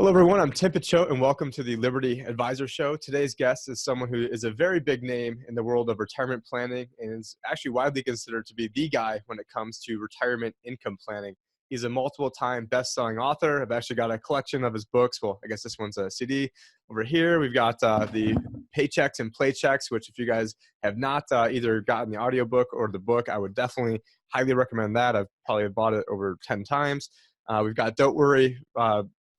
Hello, everyone. I'm Tim Picciott, and welcome to the Liberty Advisor Show. Today's guest is someone who is a very big name in the world of retirement planning and is actually widely considered to be the guy when it comes to retirement income planning. He's a multiple-time best-selling author. I've actually got a collection of his books. Well, I guess this one's a CD. Over here, we've got the Paychecks and Playchecks, which if you guys have not either gotten the audiobook or the book, I would definitely highly recommend that. I've probably bought it over 10 times. We've got Don't Worry,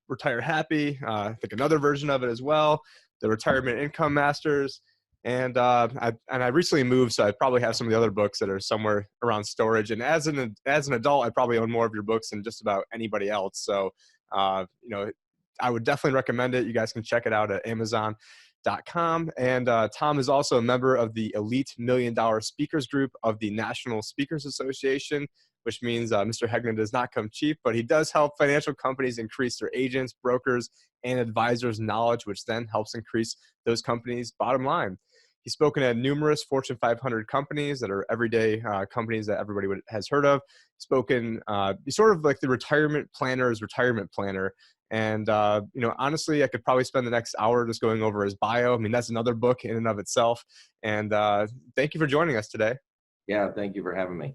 Retire Happy, I think another version of it as well, the Retirement Income Masters, and I recently moved, so I probably have some of the other books that are somewhere around storage. And as an adult, I probably own more of your books than just about anybody else. So I would definitely recommend it. You guys can check it out at Amazon.com. And Tom is also a member of the Elite $1 Million Speakers Group of the National Speakers Association, which means Mr. Hegna does not come cheap, but he does help financial companies increase their agents, brokers, and advisors' knowledge, which then helps increase those companies' bottom line. He's spoken at numerous Fortune 500 companies that are everyday companies that everybody has heard of. He's sort of like the retirement planner's retirement planner. And, honestly, I could probably spend the next hour just going over his bio. I mean, that's another book in and of itself. And thank you for joining us today. Yeah, thank you for having me.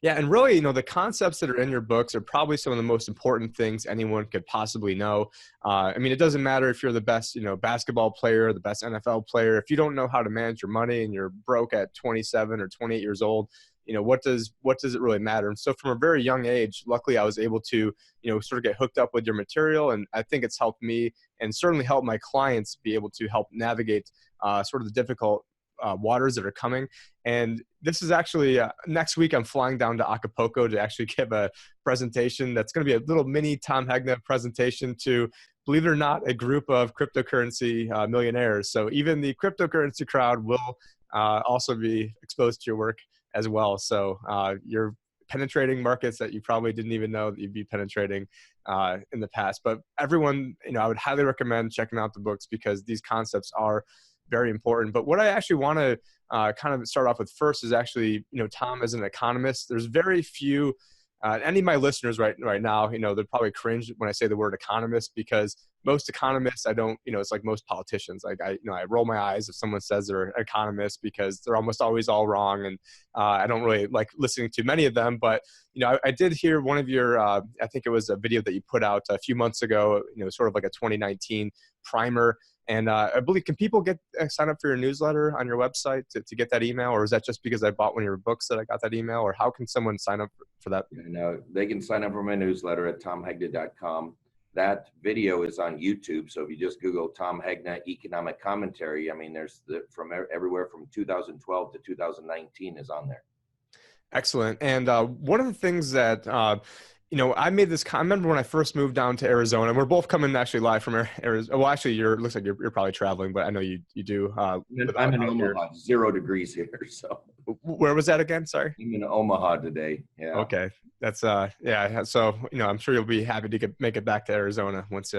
Yeah, and really, the concepts that are in your books are probably some of the most important things anyone could possibly know. It doesn't matter if you're the best, basketball player, the best NFL player. If you don't know how to manage your money and you're broke at 27 or 28 years old, what does it really matter? And so from a very young age, luckily I was able to, sort of get hooked up with your material. And I think it's helped me and certainly helped my clients be able to help navigate sort of the difficult waters that are coming. And this is actually next week I'm flying down to Acapulco to actually give a presentation that's going to be a little mini Tom Hegna presentation to, believe it or not, a group of cryptocurrency millionaires. So even the cryptocurrency crowd will also be exposed to your work as well. So you're penetrating markets that you probably didn't even know that you'd be penetrating in the past. But everyone, I would highly recommend checking out the books because these concepts are very important. But what I actually want to kind of start off with first is actually, Tom is an economist. There's very few, any of my listeners right now, they're probably cringe when I say the word economist because most economists, I don't, it's like most politicians. Like I roll my eyes if someone says they're an economist because they're almost always all wrong. And I don't really like listening to many of them. But, I did hear one of your, I think it was a video that you put out a few months ago, sort of like a 2019 primer. And I believe, can people sign up for your newsletter on your website to get that email? Or is that just because I bought one of your books that I got that email? Or how can someone sign up for that? No, they can sign up for my newsletter at tomhegna.com. That video is on YouTube. So if you just Google Tom Hegna economic commentary, there's from everywhere from 2012 to 2019 is on there. Excellent. And one of the things that I made this. I remember when I first moved down to Arizona. We're both coming actually live from Arizona. Well, actually, looks like you're probably traveling, but I know you do. I'm in Omaha, 0 degrees here. So where was that again? Sorry. I'm in Omaha today. Yeah. Okay, that's yeah. So I'm sure you'll be happy to make it back to Arizona once.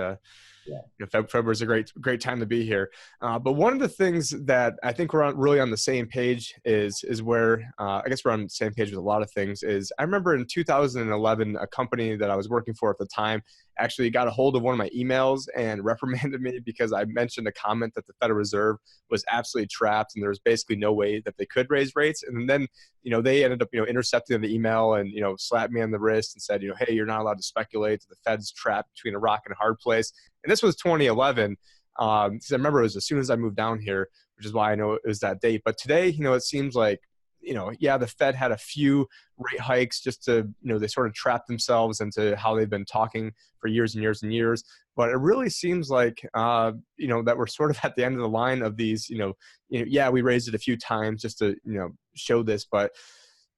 February is a great time to be here. But one of the things that I think we're really on the same page is where I guess we're on the same page with a lot of things is I remember in 2011, a company that I was working for at the time actually got a hold of one of my emails and reprimanded me because I mentioned a comment that the Federal Reserve was absolutely trapped and there was basically no way that they could raise rates. And then, they ended up, intercepting the email and, slapped me on the wrist and said, hey, you're not allowed to speculate. The Fed's trapped between a rock and a hard place. And this was 2011. Because I remember it was as soon as I moved down here, which is why I know it was that date. But today, it seems like, the Fed had a few rate hikes just to, they sort of trapped themselves into how they've been talking for years and years and years. But it really seems like, that we're sort of at the end of the line of these, we raised it a few times just to, show this. But,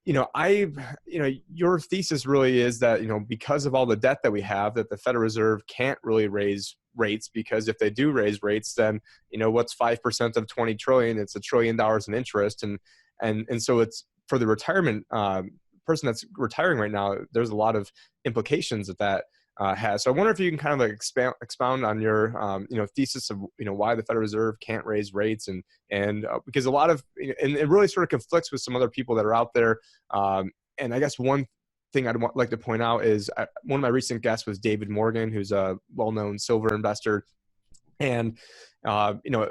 your thesis really is that, because of all the debt that we have, that the Federal Reserve can't really raise rates because if they do raise rates, then, what's 5% of 20 trillion? It's $1 trillion in interest. And so it's for the retirement person that's retiring right now, there's a lot of implications that has. So I wonder if you can kind of like expound on your, thesis of, why the Federal Reserve can't raise rates and because a lot of, and it really sort of conflicts with some other people that are out there. And I guess one thing I'd like to point out is one of my recent guests was David Morgan, who's a well-known silver investor. And, you know,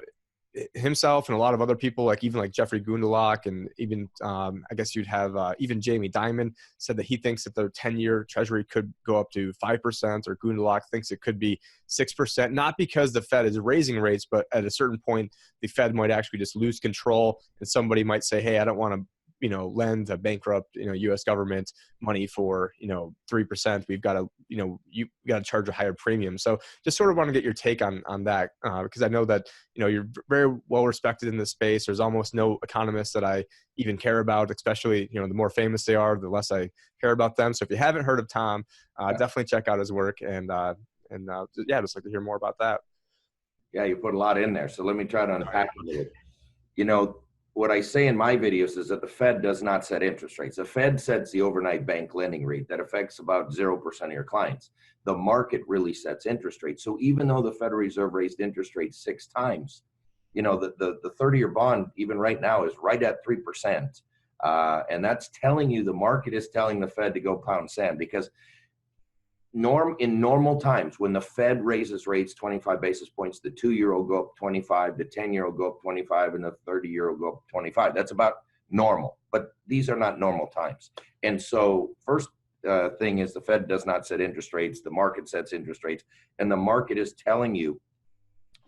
himself and a lot of other people, like even like Jeffrey Gundlach, and even I guess you'd have even Jamie Dimon said that he thinks that the 10-year treasury could go up to 5%, or Gundlach thinks it could be 6%, not because the Fed is raising rates, but at a certain point, the Fed might actually just lose control, and somebody might say, hey, I don't want to, you know, lend a bankrupt, you know, U.S. government money for, you know, 3%. We've got to, you know, you got to charge a higher premium. So just sort of want to get your take on that, because I know that, you know, you're very well respected in this space. There's almost no economists that I even care about, especially, you know, the more famous they are, the less I care about them. So if you haven't heard of Tom, definitely check out his work, and yeah, just like to hear more about that. Yeah, you put a lot in there. So let me try to unpack a little. You know, what I say in my videos is that the Fed does not set interest rates. The Fed sets the overnight bank lending rate that affects about 0% of your clients. The market really sets interest rates. So even though the Federal Reserve raised interest rates 6 times, you know, the 30-year bond, even right now, is right at 3%. And that's telling you the market is telling the Fed to go pound sand, because in normal times, when the Fed raises rates 25 basis points, the 2-year will go up 25, the 10-year will go up 25, and the 30-year will go up 25. That's about normal, but these are not normal times. And so first thing is, the Fed does not set interest rates. The market sets interest rates, and the market is telling you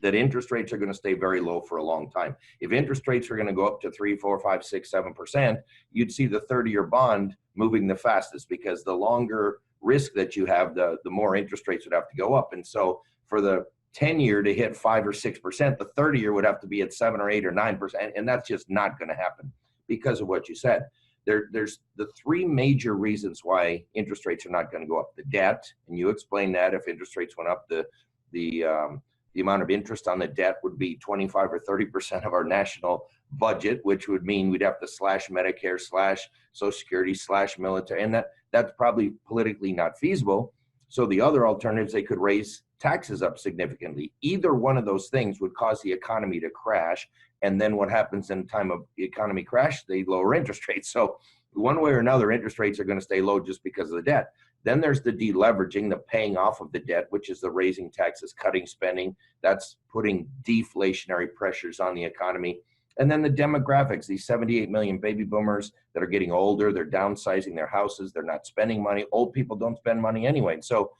that interest rates are going to stay very low for a long time. If interest rates are going to go up to 3, 4, 5, 6, 7%, you'd see the 30-year bond moving the fastest, because the longer risk that you have, the more interest rates would have to go up. And so for the 10-year to hit 5 or 6%, the 30-year would have to be at 7 or 8 or 9%. And that's just not going to happen because of what you said. There's the 3 major reasons why interest rates are not going to go up. The debt, and you explained that if interest rates went up, the amount of interest on the debt would be 25 or 30% of our national budget, which would mean we'd have to slash Medicare, slash Social Security, slash military, and that's probably politically not feasible. So the other alternatives, they could raise taxes up significantly. Either one of those things would cause the economy to crash. And then what happens in time of the economy crash? They lower interest rates. So one way or another, interest rates are going to stay low just because of the debt. Then there's the deleveraging, the paying off of the debt, which is the raising taxes, cutting spending. That's putting deflationary pressures on the economy. And then the demographics, these 78 million baby boomers that are getting older, they're downsizing their houses, they're not spending money. Old people don't spend money anyway. So,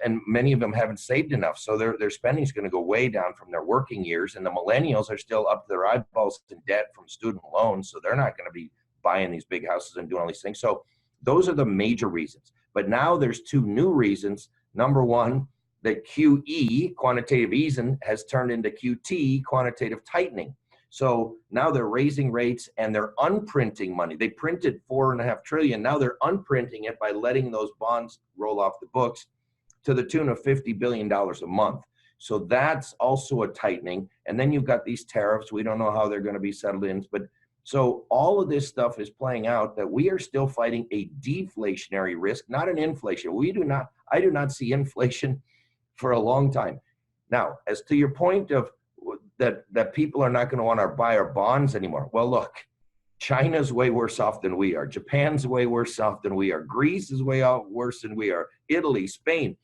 and many of them haven't saved enough. So their spending is going to go way down from their working years. And the millennials are still up to their eyeballs in debt from student loans. So they're not going to be buying these big houses and doing all these things. So those are the major reasons. But now there's 2 new reasons. Number one, that QE, quantitative easing, has turned into QT, quantitative tightening. So now they're raising rates and they're unprinting money. They printed $4.5 trillion. Now they're unprinting it by letting those bonds roll off the books to the tune of $50 billion a month. So that's also a tightening. And then you've got these tariffs. We don't know how they're going to be settled in. But so all of this stuff is playing out, that we are still fighting a deflationary risk, not an inflation. I do not see inflation for a long time. Now, as to your point of that people are not going to want to buy our bonds anymore. Well, look, China's way worse off than we are. Japan's way worse off than we are. Greece is way worse than we are. Italy, Spain.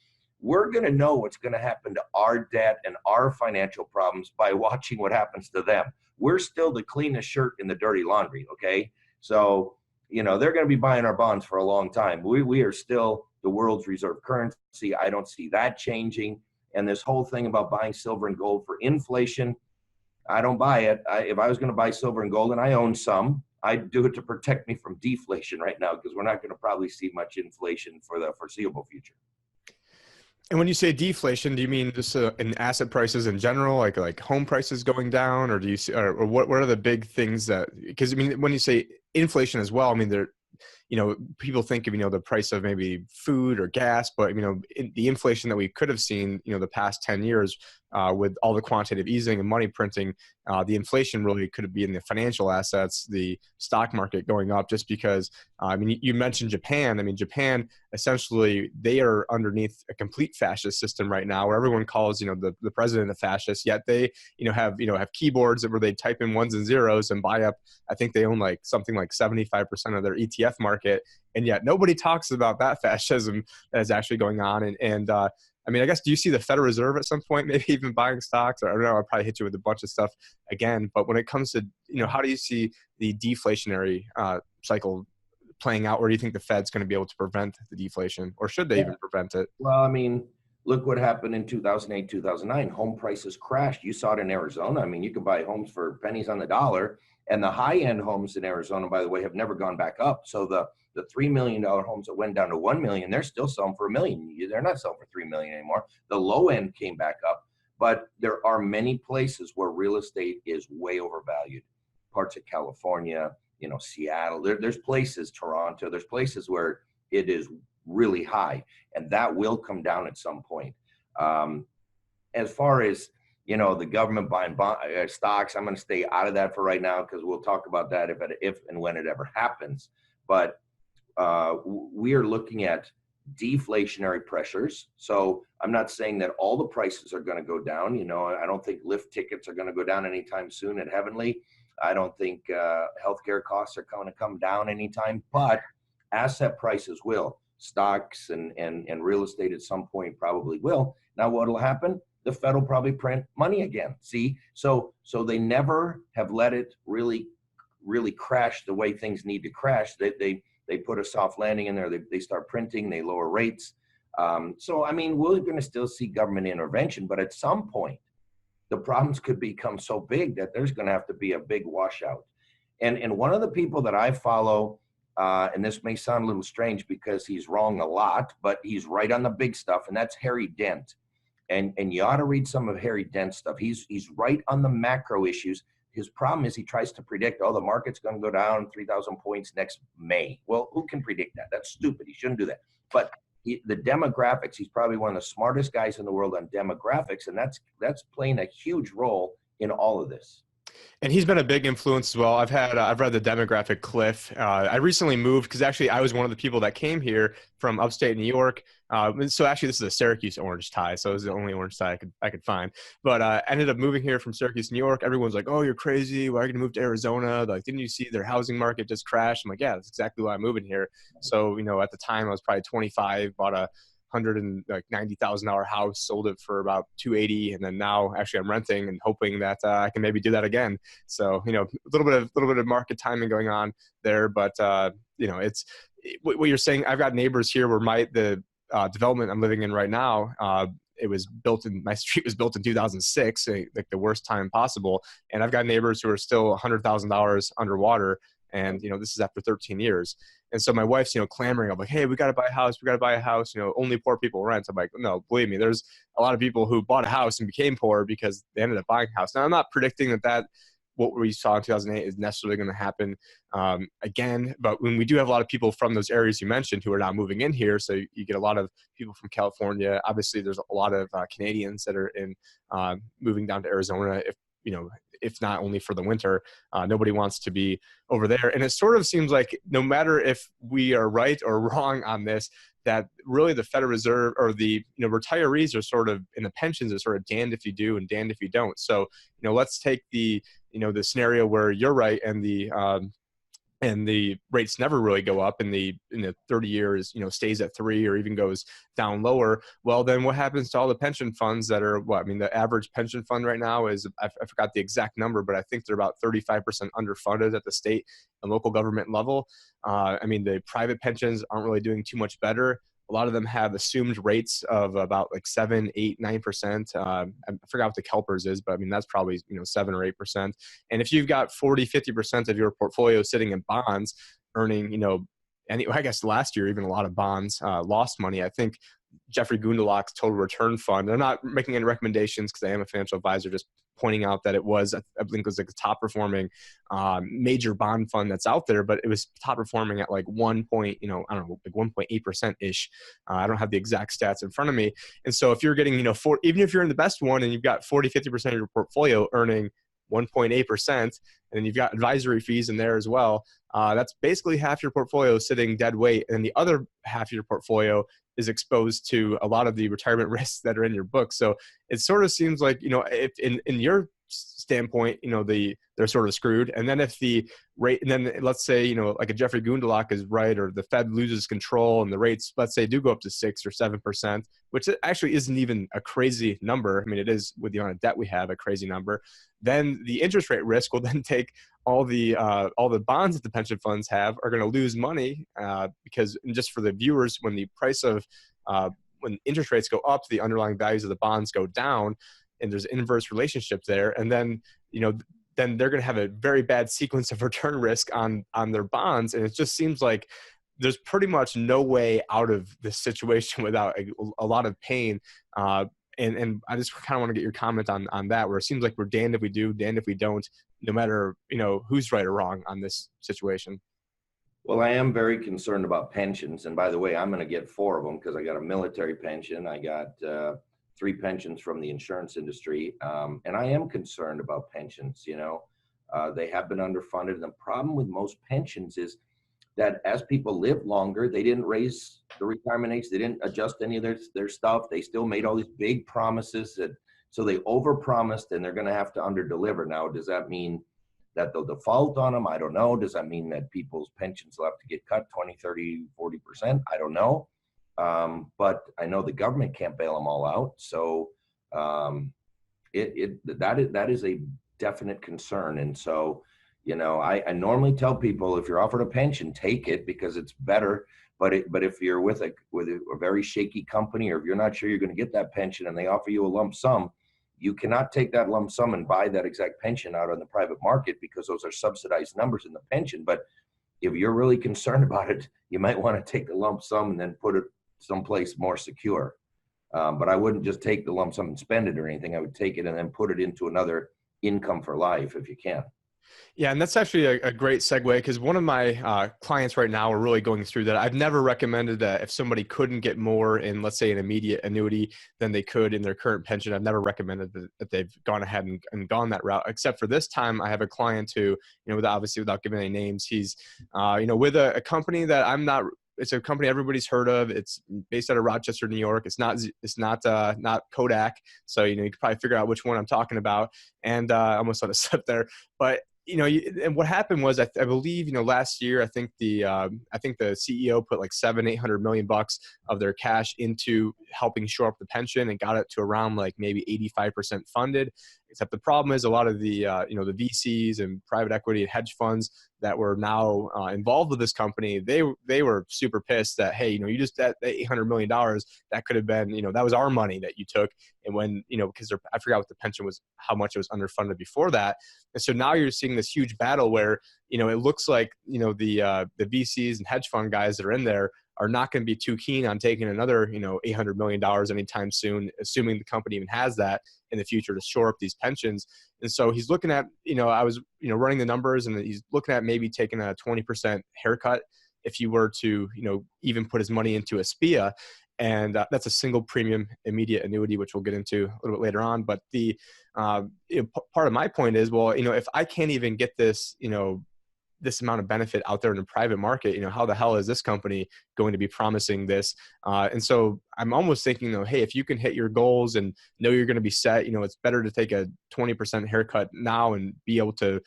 We're going to know what's going to happen to our debt and our financial problems by watching what happens to them. We're still the cleanest shirt in the dirty laundry, okay? So, you know, they're going to be buying our bonds for a long time. We are still the world's reserve currency. I don't see that changing. And this whole thing about buying silver and gold for inflation, I don't buy it. If I was going to buy silver and gold, and I own some, I'd do it to protect me from deflation right now, because we're not going to probably see much inflation for the foreseeable future. And when you say deflation, do you mean just in asset prices in general, like home prices going down, or do you see, or what are the big things that? Because I mean, when you say inflation as well, I mean you know, people think of, you know, the price of maybe food or gas, but, you know, the inflation that we could have seen, you know, the past 10 years with all the quantitative easing and money printing, the inflation really could be in the financial assets, the stock market going up, just because, I mean, you mentioned Japan. I mean, Japan, essentially, they are underneath a complete fascist system right now, where everyone calls, the president a fascist, yet they, have keyboards where they type in ones and zeros and buy up, I think they own like something like 75% of their ETF market. And yet nobody talks about that fascism that is actually going on. And I mean, I guess, do you see the Federal Reserve at some point, maybe even buying stocks? Or I don't know, I'll probably hit you with a bunch of stuff again. But when it comes to, how do you see the deflationary cycle playing out? Or do you think the Fed's going to be able to prevent the deflation, or should they even prevent it? Well, I mean, look what happened in 2008, 2009. Home prices crashed. You saw it in Arizona. I mean, you could buy homes for pennies on the dollar. And the high-end homes in Arizona, by the way, have never gone back up. So the $3 million homes that went down to $1 million, they're still selling for $1 million. They're not selling for $3 million anymore. The low end came back up. But there are many places where real estate is way overvalued. Parts of California, Seattle. There's places, Toronto, there's places where it is really high. And that will come down at some point. As far as the government buying stocks, I'm going to stay out of that for right now, because we'll talk about that if and when it ever happens. But we are looking at deflationary pressures. So I'm not saying that all the prices are going to go down. I don't think lift tickets are going to go down anytime soon at Heavenly. I don't think healthcare costs are going to come down anytime, but asset prices will. Stocks and real estate at some point probably will. Now, what will happen? The Fed will probably print money again. See, so they never have let it really crash the way things need to crash. They put a soft landing in there. They start printing. They lower rates. So I mean, we're going to still see government intervention, but at some point, the problems could become so big that there's going to have to be a big washout. And one of the people that I follow, and this may sound a little strange because he's wrong a lot, but he's right on the big stuff, and that's Harry Dent. And you ought to read some of Harry Dent's stuff. He's right on the macro issues. His problem is he tries to predict, the market's going to go down 3,000 points next May. Well, who can predict that? That's stupid. He shouldn't do that. But the demographics, he's probably one of the smartest guys in the world on demographics, and that's playing a huge role in all of this. And he's been a big influence as well. I've read the demographic cliff. I recently moved because actually I was one of the people that came here from upstate New York. So actually this is a Syracuse orange tie. So it was the only orange tie I could find. But I ended up moving here from Syracuse, New York. Everyone's like, "Oh, you're crazy. Why are you going to move to Arizona? Like, didn't you see their housing market just crashed?" I'm like, "Yeah, that's exactly why I'm moving here." So, at the time I was probably 25, bought a $190,000 house, sold it for about $280,000, and then now actually I'm renting and hoping that I can maybe do that again. So a little bit of market timing going on there, but it's what you're saying. I've got neighbors here where the development I'm living in right now, my street was built in 2006, like the worst time possible, and I've got neighbors who are still $100,000 underwater. And, this is after 13 years. And so my wife's, clamoring. I'm like, "Hey, we got to buy a house. We got to buy a house. Only poor people rent." I'm like, "No, believe me, there's a lot of people who bought a house and became poor because they ended up buying a house." Now, I'm not predicting that what we saw in 2008 is necessarily going to happen again. But when we do have a lot of people from those areas you mentioned who are now moving in here, so you get a lot of people from California. Obviously, there's a lot of Canadians that are moving down to Arizona. If not only for the winter, nobody wants to be over there. And it sort of seems like no matter if we are right or wrong on this, that really the Federal Reserve or the retirees are sort of, in the pensions are sort of damned if you do and damned if you don't. So let's take the the scenario where you're right and the rates never really go up, and the 30 years stays at 3 or even goes down lower. Well, then what happens to all the pension funds that are the average pension fund right now is, I forgot the exact number, but I think they're about 35% underfunded at the state and local government level. The private pensions aren't really doing too much better. A lot of them have assumed rates of about like 7, 8, 9%. I forgot what the CalPERS is, but that's probably 7 or 8%. And if you've got 40, 50% of your portfolio sitting in bonds, earning I guess last year even a lot of bonds lost money. I think Jeffrey Gundlach's Total Return Fund. They're not making any recommendations because I am a financial advisor. Just pointing out that it was, I think it was like the top performing major bond fund that's out there, but it was top performing at like 1 point, I don't know, like 1.8% ish. I don't have the exact stats in front of me. And so if you're getting, even if you're in the best one and you've got 40-50% of your portfolio earning 1.8%, and then you've got advisory fees in there as well, that's basically half your portfolio sitting dead weight. And the other half of your portfolio is exposed to a lot of the retirement risks that are in your book. So it sort of seems like, if in your standpoint, they're sort of screwed. And then if the rate, and then let's say, like a Jeffrey Gundlach is right, or the Fed loses control and the rates, let's say, do go up to 6 or 7%, which actually isn't even a crazy number. I mean, it is with the amount of debt we have, a crazy number. Then the interest rate risk will then take all the bonds that the pension funds have are going to lose money, because, and just for the viewers, when the price of when interest rates go up, the underlying values of the bonds go down, and there's an inverse relationship there. And then, then they're going to have a very bad sequence of return risk on their bonds. And it just seems like there's pretty much no way out of this situation without a lot of pain. And I just kind of want to get your comment on that, where it seems like we're damned if we do, damned if we don't, no matter, who's right or wrong on this situation. Well, I am very concerned about pensions. And by the way, I'm going to get 4 of them because I got a military pension. I got 3 pensions from the insurance industry. And I am concerned about pensions. They have been underfunded. And the problem with most pensions is that as people live longer, they didn't raise the retirement age. They didn't adjust any of their stuff. They still made all these big promises so they overpromised, and they're going to have to underdeliver. Now, does that mean that they'll default on them? I don't know. Does that mean that people's pensions will have to get cut 20, 30, 40%? I don't know. But I know the government can't bail them all out. So that is a definite concern. And so, I normally tell people, if you're offered a pension, take it because it's better. But if you're with a very shaky company, or if you're not sure you're going to get that pension and they offer you a lump sum, you cannot take that lump sum and buy that exact pension out on the private market, because those are subsidized numbers in the pension. But if you're really concerned about it, you might want to take the lump sum and then put it someplace more secure. But I wouldn't just take the lump sum and spend it or anything. I would take it and then put it into another income for life if you can. Yeah, and that's actually a great segue, because one of my clients right now are really going through that. I've never recommended that if somebody couldn't get more in, let's say, an immediate annuity than they could in their current pension, I've never recommended that they've gone ahead and gone that route, except for this time. I have a client who, without giving any names, he's, with a company that I'm not. It's a company everybody's heard of. It's based out of Rochester, New York. It's not Kodak. So, you can probably figure out which one I'm talking about. And I almost let it slip there. But, and what happened was, I believe, last year, I think the CEO put like $700-800 million of their cash into helping shore up the pension, and got it to around like maybe 85% funded. Except the problem is, a lot of the the VCs and private equity and hedge funds that were now involved with this company, they were super pissed that, hey, you just, that $800 million, that could have been, that was our money that you took. And when, because I forgot what the pension was, how much it was underfunded before that. And so now you're seeing this huge battle where, it looks like, the VCs and hedge fund guys that are in there are not going to be too keen on taking another, $800 million anytime soon, assuming the company even has that in the future to shore up these pensions. And so he's looking at, I was, running the numbers, and he's looking at maybe taking a 20% haircut if you were to, even put his money into a SPIA. And that's a single premium immediate annuity, which we'll get into a little bit later on. But the part of my point is, well, if I can't even get this, this amount of benefit out there in the private market, how the hell is this company going to be promising this? And so I'm almost thinking, hey, if you can hit your goals and know you're going to be set, it's better to take a 20% haircut now and be able to,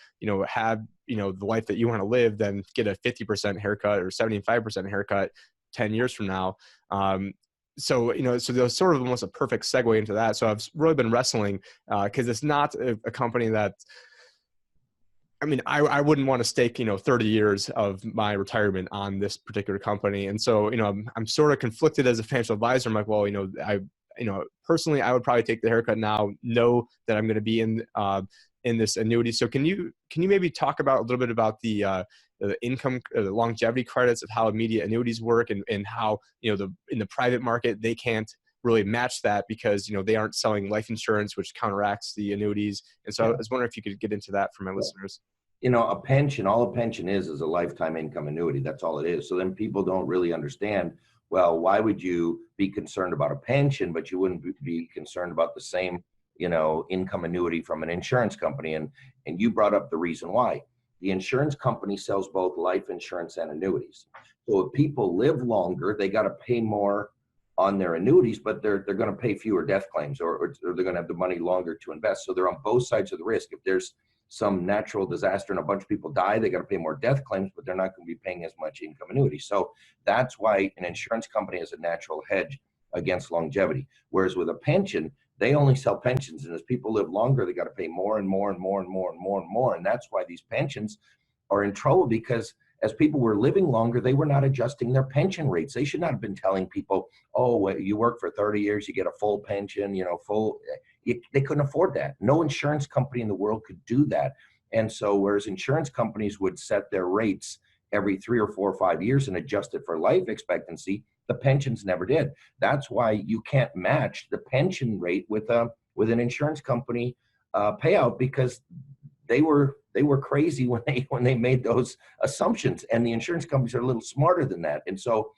have, the life that you want to live, than get a 50% haircut or 75% haircut 10 years from now. So there's sort of almost a perfect segue into that. So I've really been wrestling because it's not a company that, I wouldn't want to stake, 30 years of my retirement on this particular company. And so, I'm sort of conflicted as a financial advisor. I'm like, well, personally, I would probably take the haircut now, know that I'm going to be in this annuity. So can you maybe talk about a little bit about the income, the longevity credits of how immediate annuities work, and how, in the private market, they can't really match that because, they aren't selling life insurance, which counteracts the annuities. And so I was wondering if you could get into that for my listeners. A pension, all a pension is a lifetime income annuity. That's all it is. So then people don't really understand, well, why would you be concerned about a pension, but you wouldn't be concerned about the same, income annuity from an insurance company? And you brought up the reason why. The insurance company sells both life insurance and annuities. So if people live longer, they got to pay more on their annuities, but they're going to pay fewer death claims, or they're going to have the money longer to invest. So they're on both sides of the risk. If there's some natural disaster and a bunch of people die, they got to pay more death claims, but they're not going to be paying as much income annuity. So that's why an insurance company has a natural hedge against longevity. Whereas with a pension, they only sell pensions, and as people live longer, they got to pay more and more and more and more and more and more. And that's why these pensions are in trouble, because as people were living longer, they were not adjusting their pension rates. They should not have been telling people, oh, you work for 30 years, you get a full pension, they couldn't afford that. No insurance company in the world could do that. And so whereas insurance companies would set their rates every 3 or 4 or 5 years and adjust it for life expectancy, the pensions never did. That's why you can't match the pension rate with an insurance company payout, because they were crazy when they made those assumptions, and the insurance companies are a little smarter than that. And so,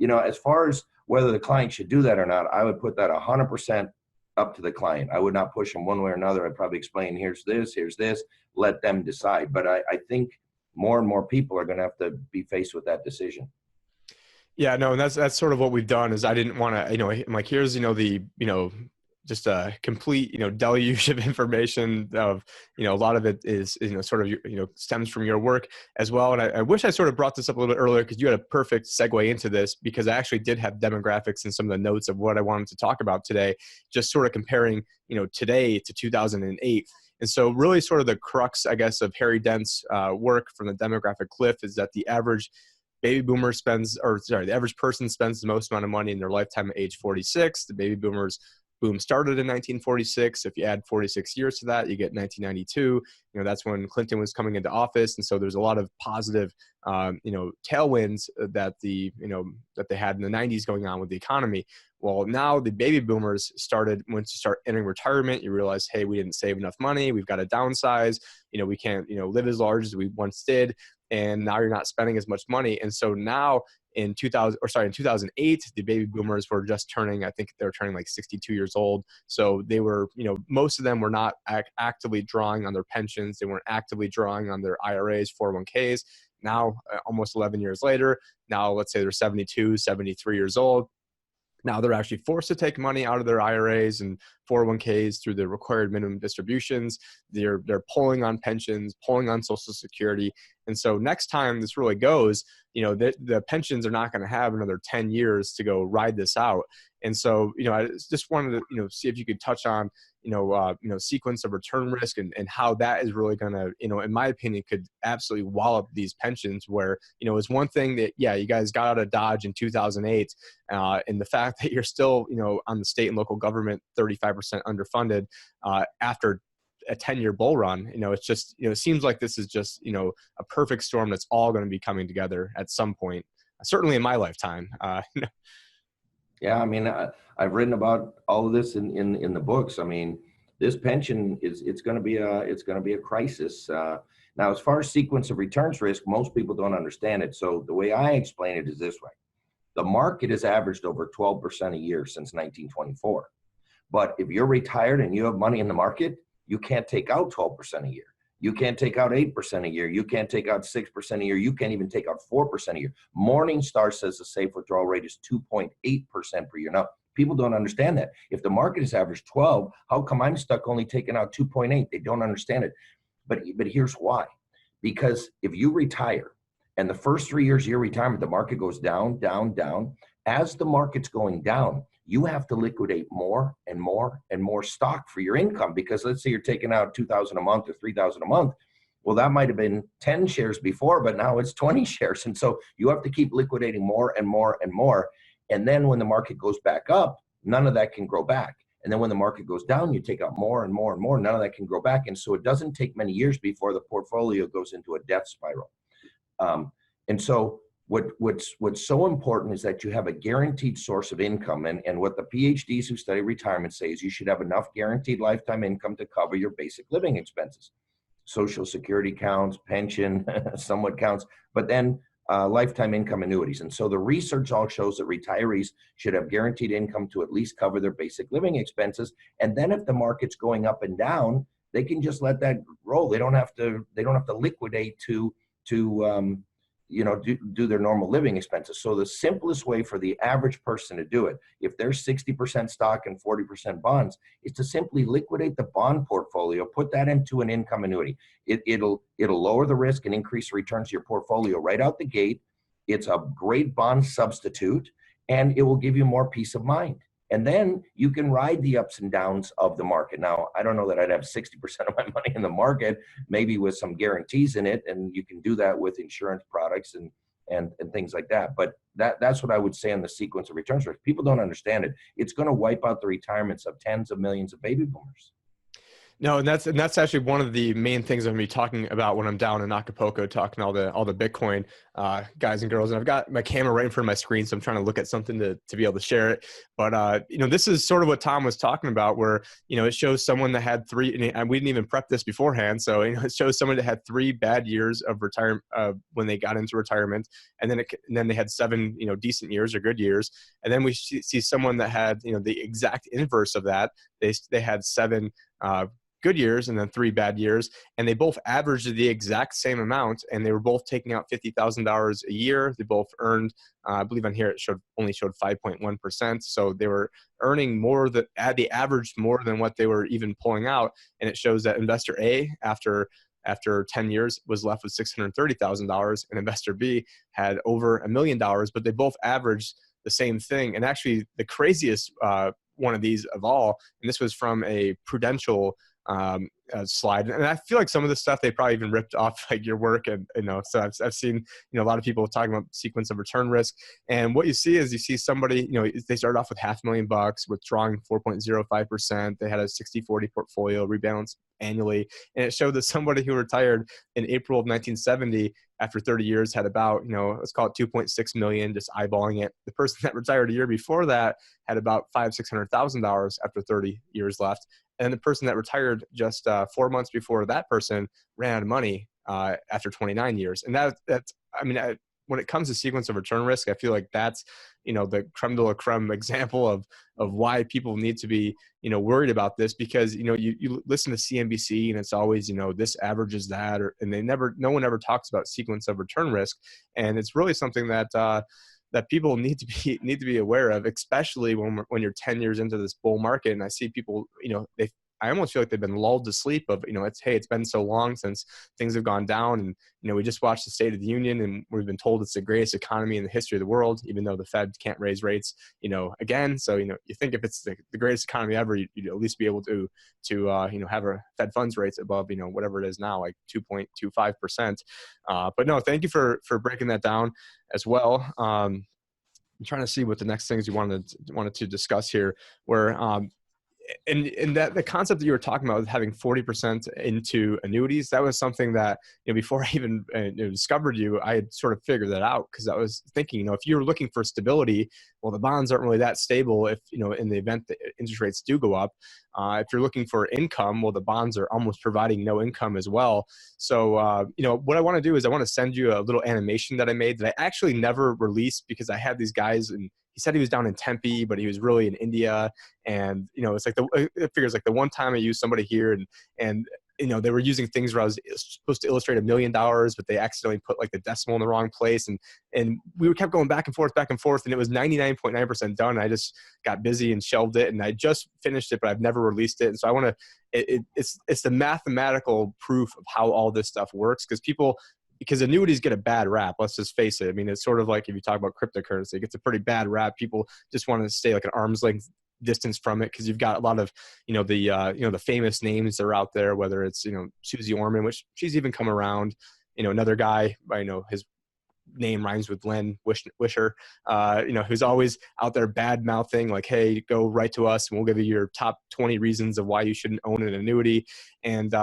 as far as whether the client should do that or not, I would put that 100% up to the client. I would not push them one way or another. I'd probably explain, here's this, let them decide. But I think more and more people are going to have to be faced with that decision. Yeah, no, and that's sort of what we've done. Is I didn't want to, I'm like, here's, just a complete, deluge of information of, a lot of it is, sort of, stems from your work as well. And I wish I sort of brought this up a little bit earlier, because you had a perfect segue into this, because I actually did have demographics and some of the notes of what I wanted to talk about today, just sort of comparing, today to 2008. And so really sort of the crux, I guess, of Harry Dent's work from the demographic cliff is that the average the average person spends the most amount of money in their lifetime at age 46. The baby boomers boom started in 1946. If you add 46 years to that, you get 1992. That's when Clinton was coming into office. And so there's a lot of positive, tailwinds that that they had in the 90s going on with the economy. Well, now the baby boomers started, once you start entering retirement, you realize, hey, we didn't save enough money. We've got to downsize. We can't, live as large as we once did. And now you're not spending as much money. And so now in 2008, the baby boomers were just turning, I think they were turning like 62 years old. So they were, most of them were not actively drawing on their pensions. They weren't actively drawing on their IRAs, 401ks. Now, almost 11 years later, now let's say they're 72, 73 years old. Now they're actually forced to take money out of their IRAs and 401ks through the required minimum distributions. They're pulling on pensions, pulling on Social Security. And so next time this really goes, the pensions are not going to have another 10 years to go ride this out. And so, I just wanted to, see if you could touch on, sequence of return risk and how that is really going to, in my opinion, could absolutely wallop these pensions where, it's one thing that, yeah, you guys got out of Dodge in 2008. And the fact that you're still, on the state and local government, 35% underfunded after a 10-year bull run, it's just, it seems like this is just, a perfect storm that's all going to be coming together at some point, certainly in my lifetime. Yeah, I mean, I've written about all of this in the books. I mean, this pension it's going to be a crisis. Now, as far as sequence of returns risk, most people don't understand it. So the way I explain it is this way: the market has averaged over 12% a year since 1924. But if you're retired and you have money in the market, you can't take out 12% a year. You can't take out 8% a year. You can't take out 6% a year. You can't even take out 4% a year. Morningstar says the safe withdrawal rate is 2.8% per year. Now, people don't understand that. If the market has averaged 12, how come I'm stuck only taking out 2.8? They don't understand it. But here's why. Because if you retire and the first 3 years of your retirement, the market goes down, down, down. As the market's going down, you have to liquidate more and more and more stock for your income, because let's say you're taking out $2,000 a month or $3,000 a month. Well, that might have been 10 shares before, but now it's 20 shares. And so you have to keep liquidating more and more and more. And then when the market goes back up, none of that can grow back. And then when the market goes down, you take out more and more and more. None of that can grow back. And so it doesn't take many years before the portfolio goes into a death spiral. And so what's so important is that you have a guaranteed source of income. And what the PhDs who study retirement say is you should have enough guaranteed lifetime income to cover your basic living expenses. Social Security counts, pension somewhat counts, but then lifetime income annuities. And so the research all shows that retirees should have guaranteed income to at least cover their basic living expenses. And then if the market's going up and down, they can just let that roll. They don't have to liquidate to do their normal living expenses. So the simplest way for the average person to do it, if they're 60% stock and 40% bonds, is to simply liquidate the bond portfolio, put that into an income annuity. It'll lower the risk and increase returns to your portfolio right out the gate. It's a great bond substitute, and it will give you more peace of mind. And then you can ride the ups and downs of the market. Now, I don't know that I'd have 60% of my money in the market, maybe with some guarantees in it. And you can do that with insurance products and things like that. But that's what I would say on the sequence of returns risk. People don't understand it. It's going to wipe out the retirements of tens of millions of baby boomers. No, and that's actually one of the main things I'm going to be talking about when I'm down in Acapulco talking to all the Bitcoin guys and girls. And I've got my camera right in front of my screen, so I'm trying to look at something to be able to share it. But this is sort of what Tom was talking about, where it shows someone that had three, and we didn't even prep this beforehand. So it shows someone that had 3 bad years of retirement when they got into retirement, and then they had 7 decent years or good years, and then we see someone that had the exact inverse of that. They had 7 good years and then 3 bad years, and they both averaged the exact same amount, and they were both taking out $50,000 a year. They both earned, I believe on here it only showed 5.1%. So they were earning more they averaged more than what they were even pulling out. And it shows that investor A, after 10 years, was left with $630,000, and investor B had over $1 million, but they both averaged the same thing. And actually the craziest one of these of all, and this was from a Prudential slide, and I feel like some of the stuff they probably even ripped off like your work, and so I've seen a lot of people talking about sequence of return risk. And what you see somebody, they started off with $500,000 withdrawing 4.05%. They had a 60-40 portfolio rebalance annually, and it showed that somebody who retired in April of 1970 after 30 years had about let's call it 2.6 million, just eyeballing it. The person that retired a year before that had about $600,000 after 30 years left. And the person that retired just 4 months before that person ran out of money after 29 years. And when it comes to sequence of return risk, I feel like that's, the creme de la creme example of why people need to be, worried about this, because, you listen to CNBC and it's always, this averages that, and no one ever talks about sequence of return risk. And it's really something that people need to be aware of, especially when you're 10 years into this bull market. And I see people, I almost feel like they've been lulled to sleep of, it's been so long since things have gone down. And, we just watched the State of the Union, and we've been told it's the greatest economy in the history of the world, even though the Fed can't raise rates, again. So, you think if it's the greatest economy ever, you'd at least be able to have a Fed funds rates above, whatever it is now, like 2.25%. But no, thank you for breaking that down as well. I'm trying to see what the next things you wanted to discuss here, where and that the concept that you were talking about with having 40% into annuities, that was something that before I even discovered you, I had sort of figured that out, because I was thinking, if you're looking for stability, well, the bonds aren't really that stable if in the event that interest rates do go up. If you're looking for income, well, the bonds are almost providing no income as well. So what I want to do is I want to send you a little animation that I made that I actually never released, because I had these guys, and he said he was down in Tempe, but he was really in India. And, it's like it figures like the one time I used somebody here, and they were using things where I was supposed to illustrate $1 million, but they accidentally put like the decimal in the wrong place. And we kept going back and forth, and it was 99.9% done. I just got busy and shelved it, and I just finished it, but I've never released it. And so I want to, it's the mathematical proof of how all this stuff works, because annuities get a bad rap. Let's just face it. I mean, it's sort of like if you talk about cryptocurrency, it gets a pretty bad rap. People just want to stay like an arm's length distance from it, because you've got a lot of the famous names that are out there, whether it's Susie Orman, which she's even come around, another guy, his name rhymes with Len Wisher, who's always out there bad mouthing, like, hey, go write to us and we'll give you your top 20 reasons of why you shouldn't own an annuity. And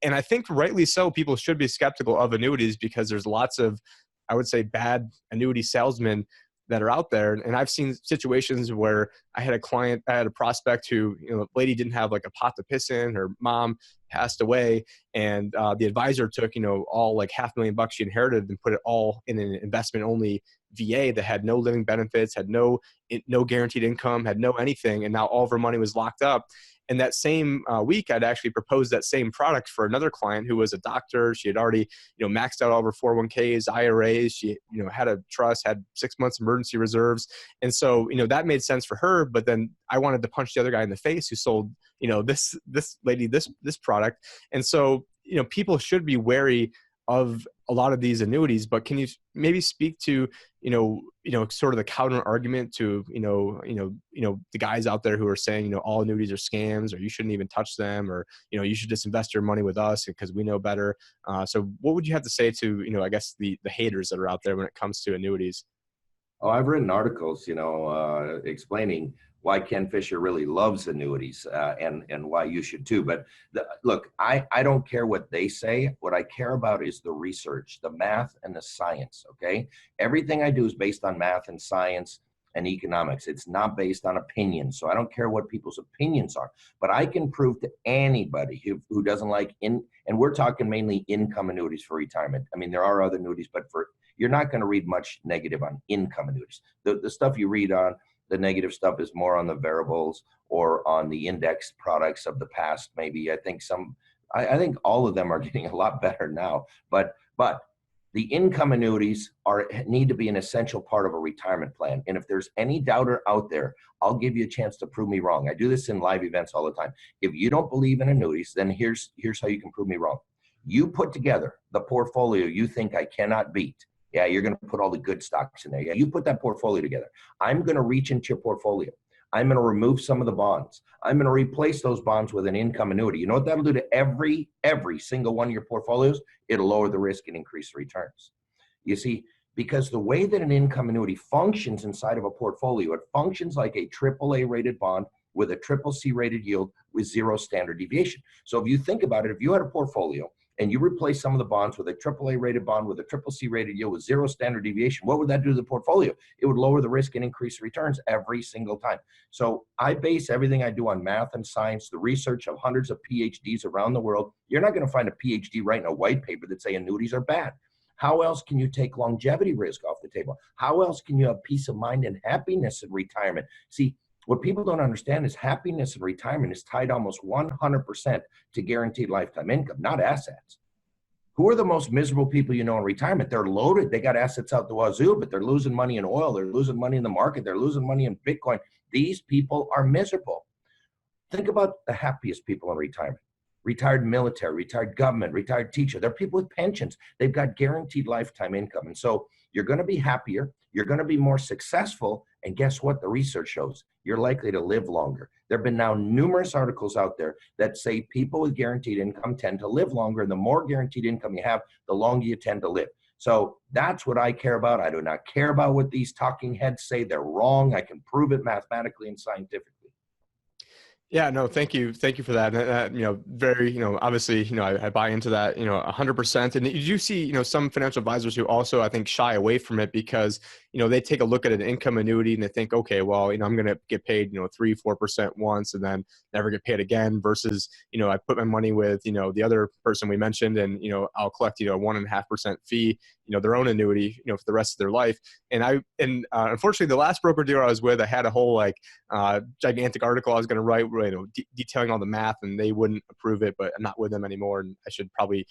and I think rightly so, people should be skeptical of annuities, because there's lots of I would say, bad annuity salesmen that are out there. And I've seen situations where I had a prospect who, the lady didn't have like a pot to piss in. Her mom passed away, and the advisor took, all like $500,000 she inherited and put it all in an investment only VA that had no living benefits, had no guaranteed income, had no anything. And now all of her money was locked up. And that same week, I'd actually proposed that same product for another client who was a doctor. She had already, maxed out all of her 401ks, IRAs. She, had a trust, had 6 months emergency reserves. And so, that made sense for her. But then I wanted to punch the other guy in the face who sold, this lady, this product. And so, people should be wary of a lot of these annuities. But can you maybe speak to, sort of the counter argument to, the guys out there who are saying, all annuities are scams, or you shouldn't even touch them, or, you should just invest your money with us because we know better. So what would you have to say to, I guess the haters that are out there when it comes to annuities? Oh, I've written articles, explaining why Ken Fisher really loves annuities, and why you should too. But look, I don't care what they say. What I care about is the research, the math and the science, okay? Everything I do is based on math and science and economics. It's not based on opinion. So I don't care what people's opinions are. But I can prove to anybody who doesn't like, and we're talking mainly income annuities for retirement. I mean, there are other annuities, but you're not going to read much negative on income annuities. The stuff you read on, the negative stuff is more on the variables or on the index products of the past. Maybe I think all of them are getting a lot better now, but the income annuities need to be an essential part of a retirement plan. And if there's any doubter out there, I'll give you a chance to prove me wrong. I do this in live events all the time. If you don't believe in annuities, then here's how you can prove me wrong. You put together the portfolio you think I cannot beat. Yeah, you're going to put all the good stocks in there. Yeah, you put that portfolio together. I'm going to reach into your portfolio. I'm going to remove some of the bonds. I'm going to replace those bonds with an income annuity. You know what that'll do to every single one of your portfolios? It'll lower the risk and increase the returns. You see, because the way that an income annuity functions inside of a portfolio, it functions like a AAA rated bond with a CCC rated yield with 0 standard deviation. So if you think about it, if you had a portfolio and you replace some of the bonds with a AAA rated bond with a CCC rated yield with 0 standard deviation, what would that do to the portfolio? It would lower the risk and increase returns every single time. So I base everything I do on math and science, the research of hundreds of PhDs around the world. You're not going to find a PhD writing a white paper that say annuities are bad. How else can you take longevity risk off the table? How else can you have peace of mind and happiness in retirement? See, what people don't understand is happiness in retirement is tied almost 100% to guaranteed lifetime income, not assets. Who are the most miserable people you know in retirement? They're loaded. They got assets out the wazoo, but they're losing money in oil. They're losing money in the market. They're losing money in Bitcoin. These people are miserable. Think about the happiest people in retirement. Retired military, retired government, retired teacher. They're people with pensions. They've got guaranteed lifetime income. And so you're going to be happier. You're going to be more successful. And guess what? The research shows you're likely to live longer. There have been now numerous articles out there that say people with guaranteed income tend to live longer. And the more guaranteed income you have, the longer you tend to live. So that's what I care about. I do not care about what these talking heads say. They're wrong. I can prove it mathematically and scientifically. Yeah, no, thank you. Thank you for that. Very, obviously, I buy into that, 100%. And you do see, some financial advisors who also, I think, shy away from it because, they take a look at an income annuity and they think, okay, well, I'm going to get paid, 3-4% once and then never get paid again versus, I put my money with, the other person we mentioned and, I'll collect, 1.5% fee, their own annuity, for the rest of their life. And unfortunately, the last broker dealer I was with, I had a whole gigantic article I was going to write, detailing all the math, and they wouldn't approve it. But I'm not with them anymore, and I should probably,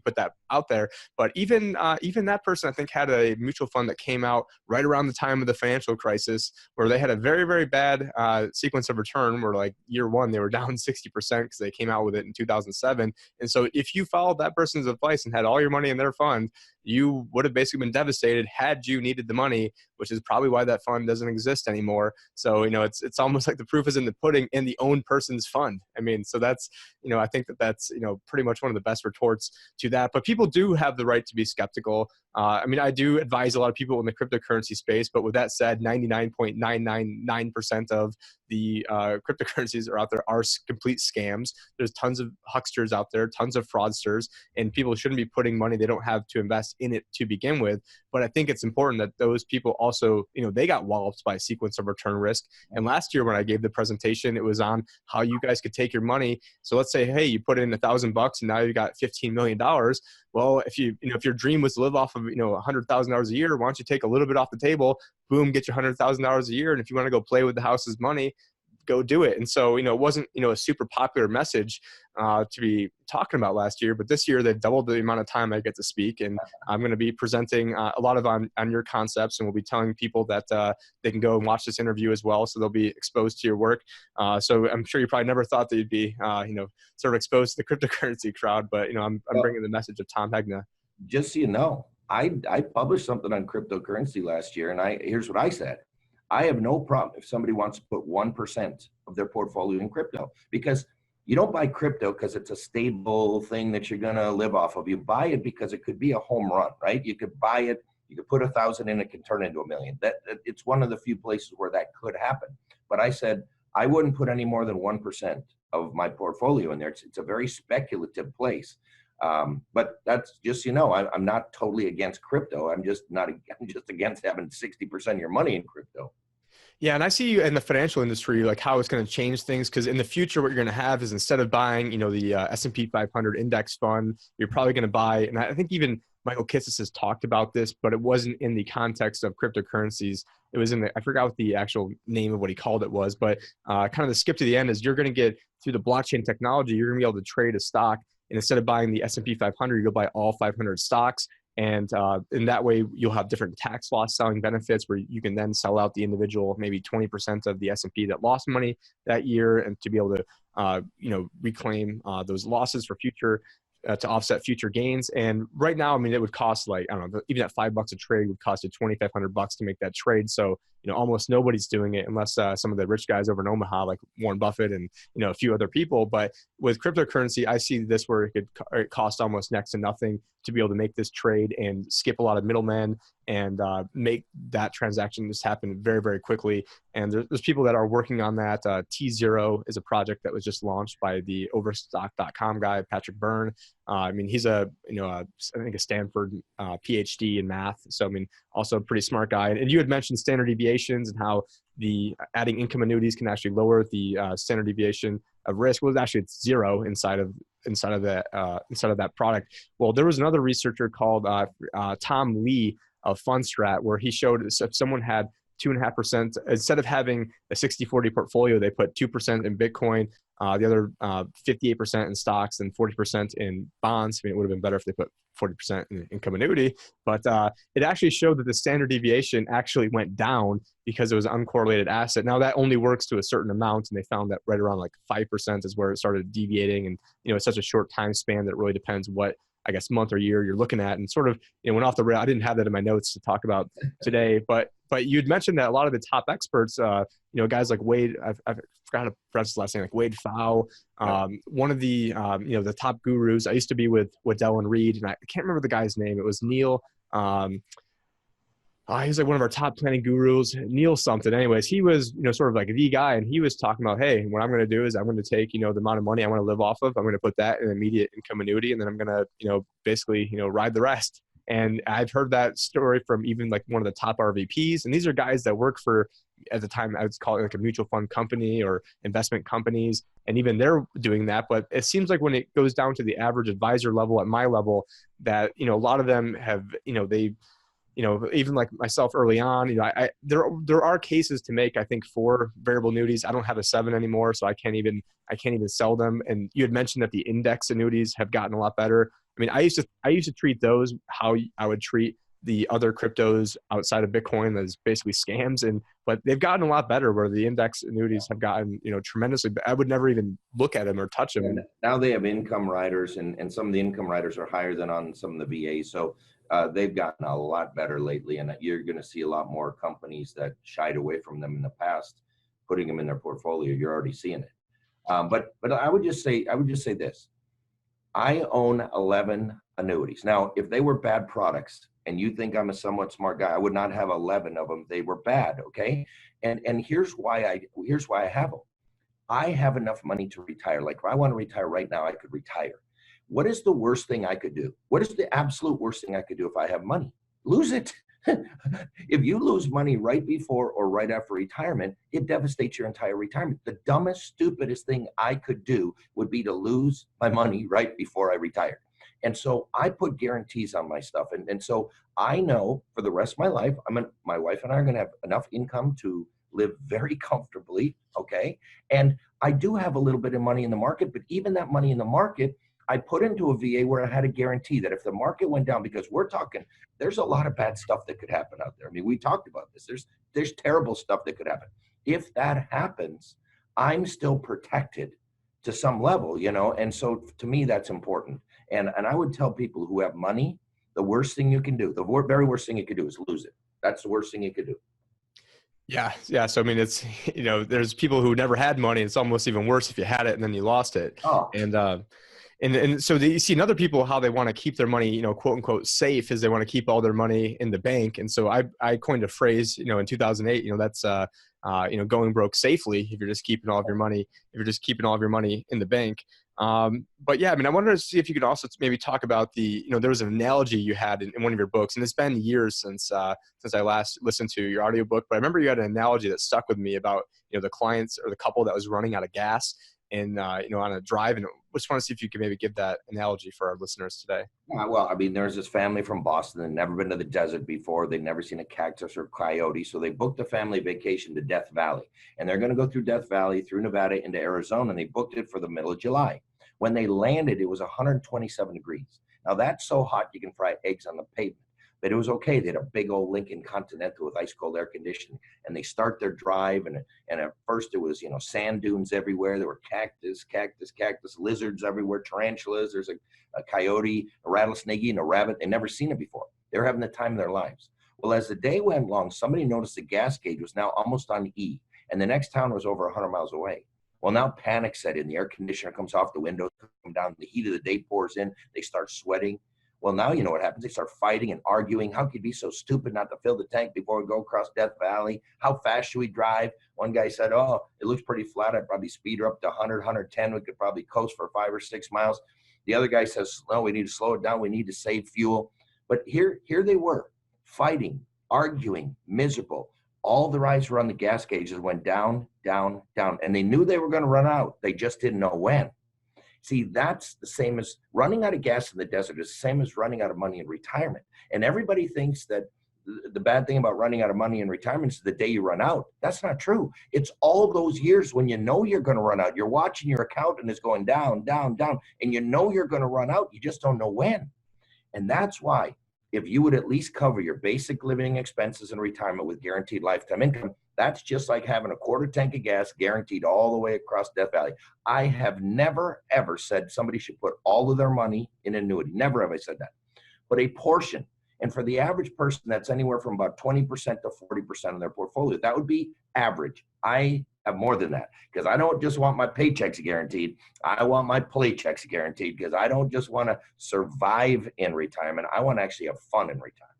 put that out there. But even that person, I think, had a mutual fund that came out right around the time of the financial crisis, where they had a very, very bad sequence of return. Where like year one, they were down 60% because they came out with it in 2007. And so, if you followed that person's advice and had all your money in their fund, you would have basically been devastated had you needed the money, which is probably why that fund doesn't exist anymore. So, it's almost like the proof is in the pudding in the own person's fund. I mean, so that's, I think that's, pretty much one of the best retorts to that. But people do have the right to be skeptical. I do advise a lot of people in the cryptocurrency space, but with that said, 99.999% of the cryptocurrencies are out there are complete scams. There's tons of hucksters out there, tons of fraudsters, and people shouldn't be putting money they don't have to invest in it to begin with. But I think it's important that those people also, they got walloped by a sequence of return risk. And last year when I gave the presentation, it was on how you guys could take your money. So let's say, hey, you put in $1,000 and now you got $15 million. Well, if if your dream was to live off of, $100,000 a year, why don't you take a little bit off the table, boom, get your $100,000 a year. And if you want to go play with the house's money, go do it. And so, it wasn't, a super popular message to be talking about last year, but this year they've doubled the amount of time I get to speak. And I'm going to be presenting a lot of on your concepts, and we'll be telling people that they can go and watch this interview as well. So they'll be exposed to your work. So I'm sure you probably never thought that you'd be, sort of exposed to the cryptocurrency crowd, but, I'm bringing the message of Tom Hegna. Just so you know, I published something on cryptocurrency last year, and here's what I said. I have no problem if somebody wants to put 1% of their portfolio in crypto, because you don't buy crypto because it's a stable thing that you're going to live off of. You buy it because it could be a home run, right? You could buy it, you could put 1,000 in, it can turn into $1 million. It's one of the few places where that could happen. But I said, I wouldn't put any more than 1% of my portfolio in there. It's a very speculative place. But that's just, I'm not totally against crypto. I'm just against having 60% of your money in crypto. Yeah. And I see in the financial industry, like how it's going to change things. Cause in the future, what you're going to have is, instead of buying, the S&P 500 index fund, you're probably going to buy, and I think even Michael Kitces has talked about this, but it wasn't in the context of cryptocurrencies. It was I forgot what the actual name of what he called it was, but kind of the skip to the end is, you're going to get, through the blockchain technology, you're going to be able to trade a stock. And instead of buying the S&P 500, you'll buy all 500 stocks. And in that way, you'll have different tax loss selling benefits, where you can then sell out the individual, maybe 20% of the S&P that lost money that year, and to be able to, reclaim those losses for future, to offset future gains. And right now, I mean, it would cost, like, I don't know, even at $5 a trade would cost you $2,500 to make that trade. So, almost nobody's doing it, unless some of the rich guys over in Omaha, like Warren Buffett and, a few other people. But with cryptocurrency, I see this where it cost almost next to nothing to be able to make this trade and skip a lot of middlemen, and make that transaction just happen very, very quickly. And there's people that are working on that. T0 is a project that was just launched by the Overstock.com guy, Patrick Byrne. I mean, he's I think a Stanford PhD in math. So, I mean, also a pretty smart guy. And you had mentioned standard deviations, and how the adding income annuities can actually lower the standard deviation of risk. Well, actually, it's zero inside of that product. Well, there was another researcher called Tom Lee of Fundstrat, where he showed if someone had 2.5%, instead of having a 60-40 portfolio, they put 2% in Bitcoin, the other 58% in stocks, and 40% in bonds. I mean, it would have been better if they put 40% in income annuity, but it actually showed that the standard deviation actually went down because it was an uncorrelated asset. Now that only works to a certain amount, and they found that right around like 5% is where it started deviating. And, it's such a short time span that it really depends what, I guess, month or year you're looking at, and sort of, went off the rail. I didn't have that in my notes to talk about today, but you'd mentioned that a lot of the top experts, guys like Wade, I forgot how to pronounce his last name, like Wade Pfau, one of the, the top gurus. I used to be with Waddell and Reed, and I can't remember the guy's name. It was Neil. He was like one of our top planning gurus, Neil something. Anyways, he was, sort of like the guy, and he was talking about, hey, what I'm going to do is I'm going to take, the amount of money I want to live off of, I'm going to put that in immediate income annuity, and then I'm going to, basically, ride the rest. And I've heard that story from even like one of the top RVPs. And these are guys that work for, at the time, I would call it like a mutual fund company or investment companies. And even they're doing that. But it seems like when it goes down to the average advisor level, at my level, that, a lot of them have, they, even like myself early on, there are cases to make, I think, for variable annuities. I don't have a 7 anymore, so I can't even sell them. And you had mentioned that the index annuities have gotten a lot better. I mean, I used to treat those how I would treat the other cryptos outside of Bitcoin, as basically scams. But they've gotten a lot better, where the index annuities have gotten, tremendously. I would never even look at them or touch them. And now they have income riders, and some of the income riders are higher than on some of the VAs. So they've gotten a lot better lately, and you're going to see a lot more companies that shied away from them in the past, putting them in their portfolio. You're already seeing it. But I would just say this. I own 11 annuities. Now, if they were bad products, and you think I'm a somewhat smart guy, I would not have 11 of them. They were bad, okay? And here's why I have them. I have enough money to retire. Like, if I want to retire right now, I could retire. what is the worst thing I could do? What is the absolute worst thing I could do if I have money? Lose it. If you lose money right before or right after retirement, it devastates your entire retirement. The dumbest, stupidest thing I could do would be to lose my money right before I retired. And so I put guarantees on my stuff. And so I know for the rest of my life, my wife and I are going to have enough income to live very comfortably. Okay. And I do have a little bit of money in the market, but even that money in the market, I put into a VA where I had a guarantee that if the market went down, because we're talking, there's a lot of bad stuff that could happen out there. I mean, we talked about this. There's terrible stuff that could happen. If that happens, I'm still protected to some level, you know? And so to me, that's important. And I would tell people who have money, the worst thing you can do, very worst thing you could do is lose it. That's the worst thing you could do. Yeah. Yeah. So, I mean, it's, there's people who never had money. It's almost even worse if you had it and then you lost it. Oh, And so you see in other people how they want to keep their money, quote unquote safe, is they want to keep all their money in the bank. And so I coined a phrase, in 2008, that's, going broke safely if you're just keeping all of your money, in the bank. But yeah, I mean, I wanted to see if you could also maybe talk about there was an analogy you had in one of your books, and it's been years since I last listened to your audiobook, but I remember you had an analogy that stuck with me about, the clients or the couple that was running out of gas and, on a drive. And I just want to see if you could maybe give that analogy for our listeners today. yeah, well, I mean, there's this family from Boston that never been to the desert before. They'd never seen a cactus or coyote. So they booked a family vacation to Death Valley. And they're going to go through Death Valley, through Nevada into Arizona. And they booked it for the middle of July. When they landed, it was 127 degrees. Now that's so hot you can fry eggs on the pavement. But it was okay. They had a big old Lincoln Continental with ice cold air conditioning, and they start their drive. And at first it was, sand dunes everywhere. There were cactus, lizards everywhere, tarantulas. There's a coyote, a rattlesnake, and a rabbit. They'd never seen it before. They were having the time of their lives. Well, as the day went along, somebody noticed the gas gauge was now almost on E, and the next town was over 100 miles away. Well, now panic set in. The air conditioner comes off, the windows come down, the heat of the day pours in. They start sweating. Well, now you know what happens. They start fighting and arguing. How could you be so stupid not to fill the tank before we go across Death Valley? How fast should we drive? One guy said, oh, it looks pretty flat. I'd probably speed her up to 100, 110. We could probably coast for 5 or 6 miles. The other guy says, no, we need to slow it down. We need to save fuel. But here they were, fighting, arguing, miserable. All their eyes were on the gas gauges, went down, down, down. And they knew they were going to run out. They just didn't know when. See, that's the same as running out of gas in the desert is the same as running out of money in retirement. And everybody thinks that the bad thing about running out of money in retirement is the day you run out. That's not true. It's all those years when you know you're going to run out. You're watching your account and it's going down, down, down, and you know you're going to run out. You just don't know when. And that's why if you would at least cover your basic living expenses in retirement with guaranteed lifetime income, that's just like having a quarter tank of gas guaranteed all the way across Death Valley. I have never, ever said somebody should put all of their money in annuity. Never have I said that. But a portion. And for the average person, that's anywhere from about 20% to 40% of their portfolio. That would be average. I have more than that because I don't just want my paychecks guaranteed. I want my paychecks guaranteed because I don't just want to survive in retirement. I want to actually have fun in retirement.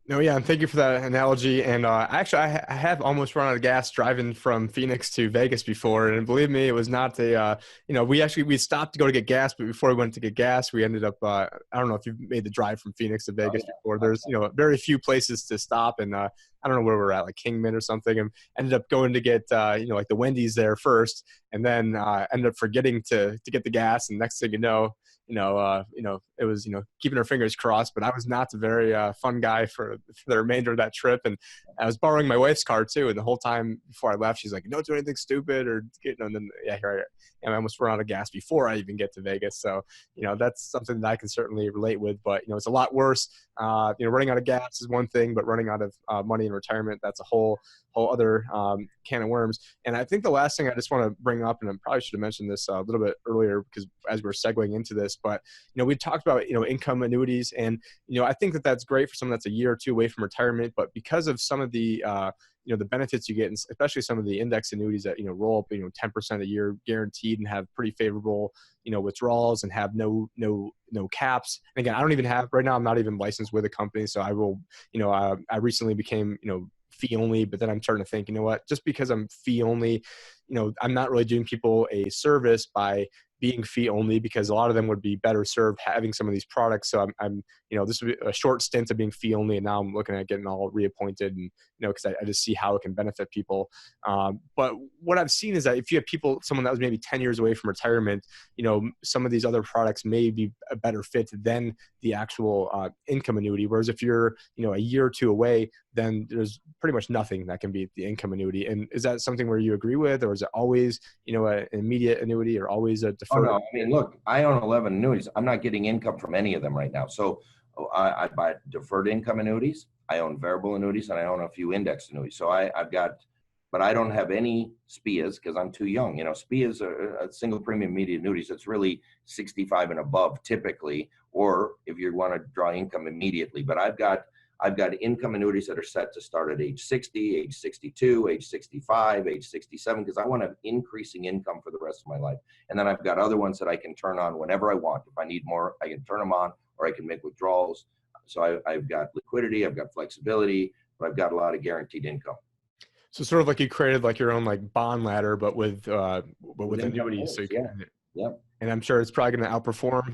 No, yeah, and thank you for that analogy. And actually, I have almost run out of gas driving from Phoenix to Vegas before, and believe me, it was not we stopped to go to get gas, but before we went to get gas, we ended up I don't know if you've made the drive from Phoenix to Vegas before. There's very few places to stop, and I don't know where we're at, like Kingman or something, and ended up going to get like the Wendy's there first, and then ended up forgetting to get the gas, and next thing you know, it was, keeping our fingers crossed, but I was not a very fun guy for the remainder of that trip. And I was borrowing my wife's car too. And the whole time before I left, she's like, don't do anything stupid and then here I am. I almost run out of gas before I even get to Vegas. So, that's something that I can certainly relate with, but, it's a lot worse. Running out of gas is one thing, but running out of money in retirement, that's a whole other can of worms. And I think the last thing I just want to bring up, and I probably should have mentioned this a little bit earlier because as we're segueing into this, but we talked about income annuities, and I think that that's great for someone that's a year or two away from retirement, but because of some of the the benefits you get, and especially some of the index annuities that roll up 10% a year guaranteed and have pretty favorable withdrawals and have no caps. And again, I don't even have right now. I'm not even licensed with a company, so I will I recently became fee only, but then I'm starting to think, just because I'm fee only, I'm not really doing people a service by being fee only, because a lot of them would be better served having some of these products. So I'm this would be a short stint of being fee only, and now I'm looking at getting all reappointed, and because I just see how it can benefit people. But what I've seen is that if you have someone that was maybe 10 years away from retirement, some of these other products may be a better fit than the actual income annuity. Whereas if you're, a year or two away, then there's pretty much nothing that can beat the income annuity. And is that something where you agree with, or is it always, an immediate annuity, or always a Oh, deferred? no. I mean, look, I own 11 annuities. I'm not getting income from any of them right now. So I buy deferred income annuities. I own variable annuities, and I own a few index annuities. So I've got, but I don't have any SPIAs because I'm too young. SPIAs are a single premium immediate annuities. It's really 65 and above typically, or if you want to draw income immediately. But I've got income annuities that are set to start at age 60, age 62, age 65, age 67, because I want to have increasing income for the rest of my life. And then I've got other ones that I can turn on whenever I want. If I need more, I can turn them on, or I can make withdrawals. So I've got liquidity, I've got flexibility, but I've got a lot of guaranteed income. So sort of like you created like your own like bond ladder, but with annuities. So you Yeah. can, Yep. and I'm sure it's probably going to outperform,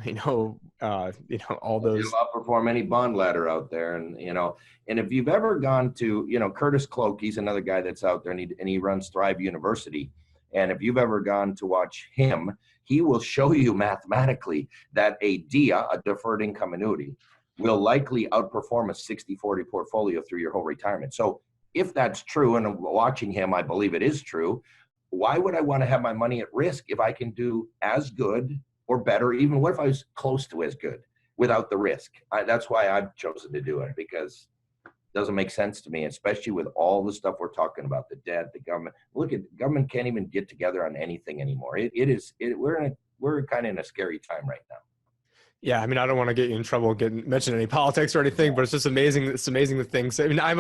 all those. It'll outperform any bond ladder out there. And, and if you've ever gone to, Curtis Cloak, he's another guy that's out there, and he runs Thrive University. And if you've ever gone to watch him, he will show you mathematically that a DIA, a deferred income annuity, will likely outperform a 60-40 portfolio through your whole retirement. So if that's true, and watching him, I believe it is true, why would I want to have my money at risk if I can do as good or better? Even what if I was close to as good without the risk? That's why I've chosen to do it, because it doesn't make sense to me, especially with all the stuff we're talking about, the debt, the government. Look, at government can't even get together on anything anymore. We're kind of in a scary time right now. Yeah, I mean, I don't want to get you in trouble mention any politics or anything, but it's just amazing. It's amazing the things. I mean, I'm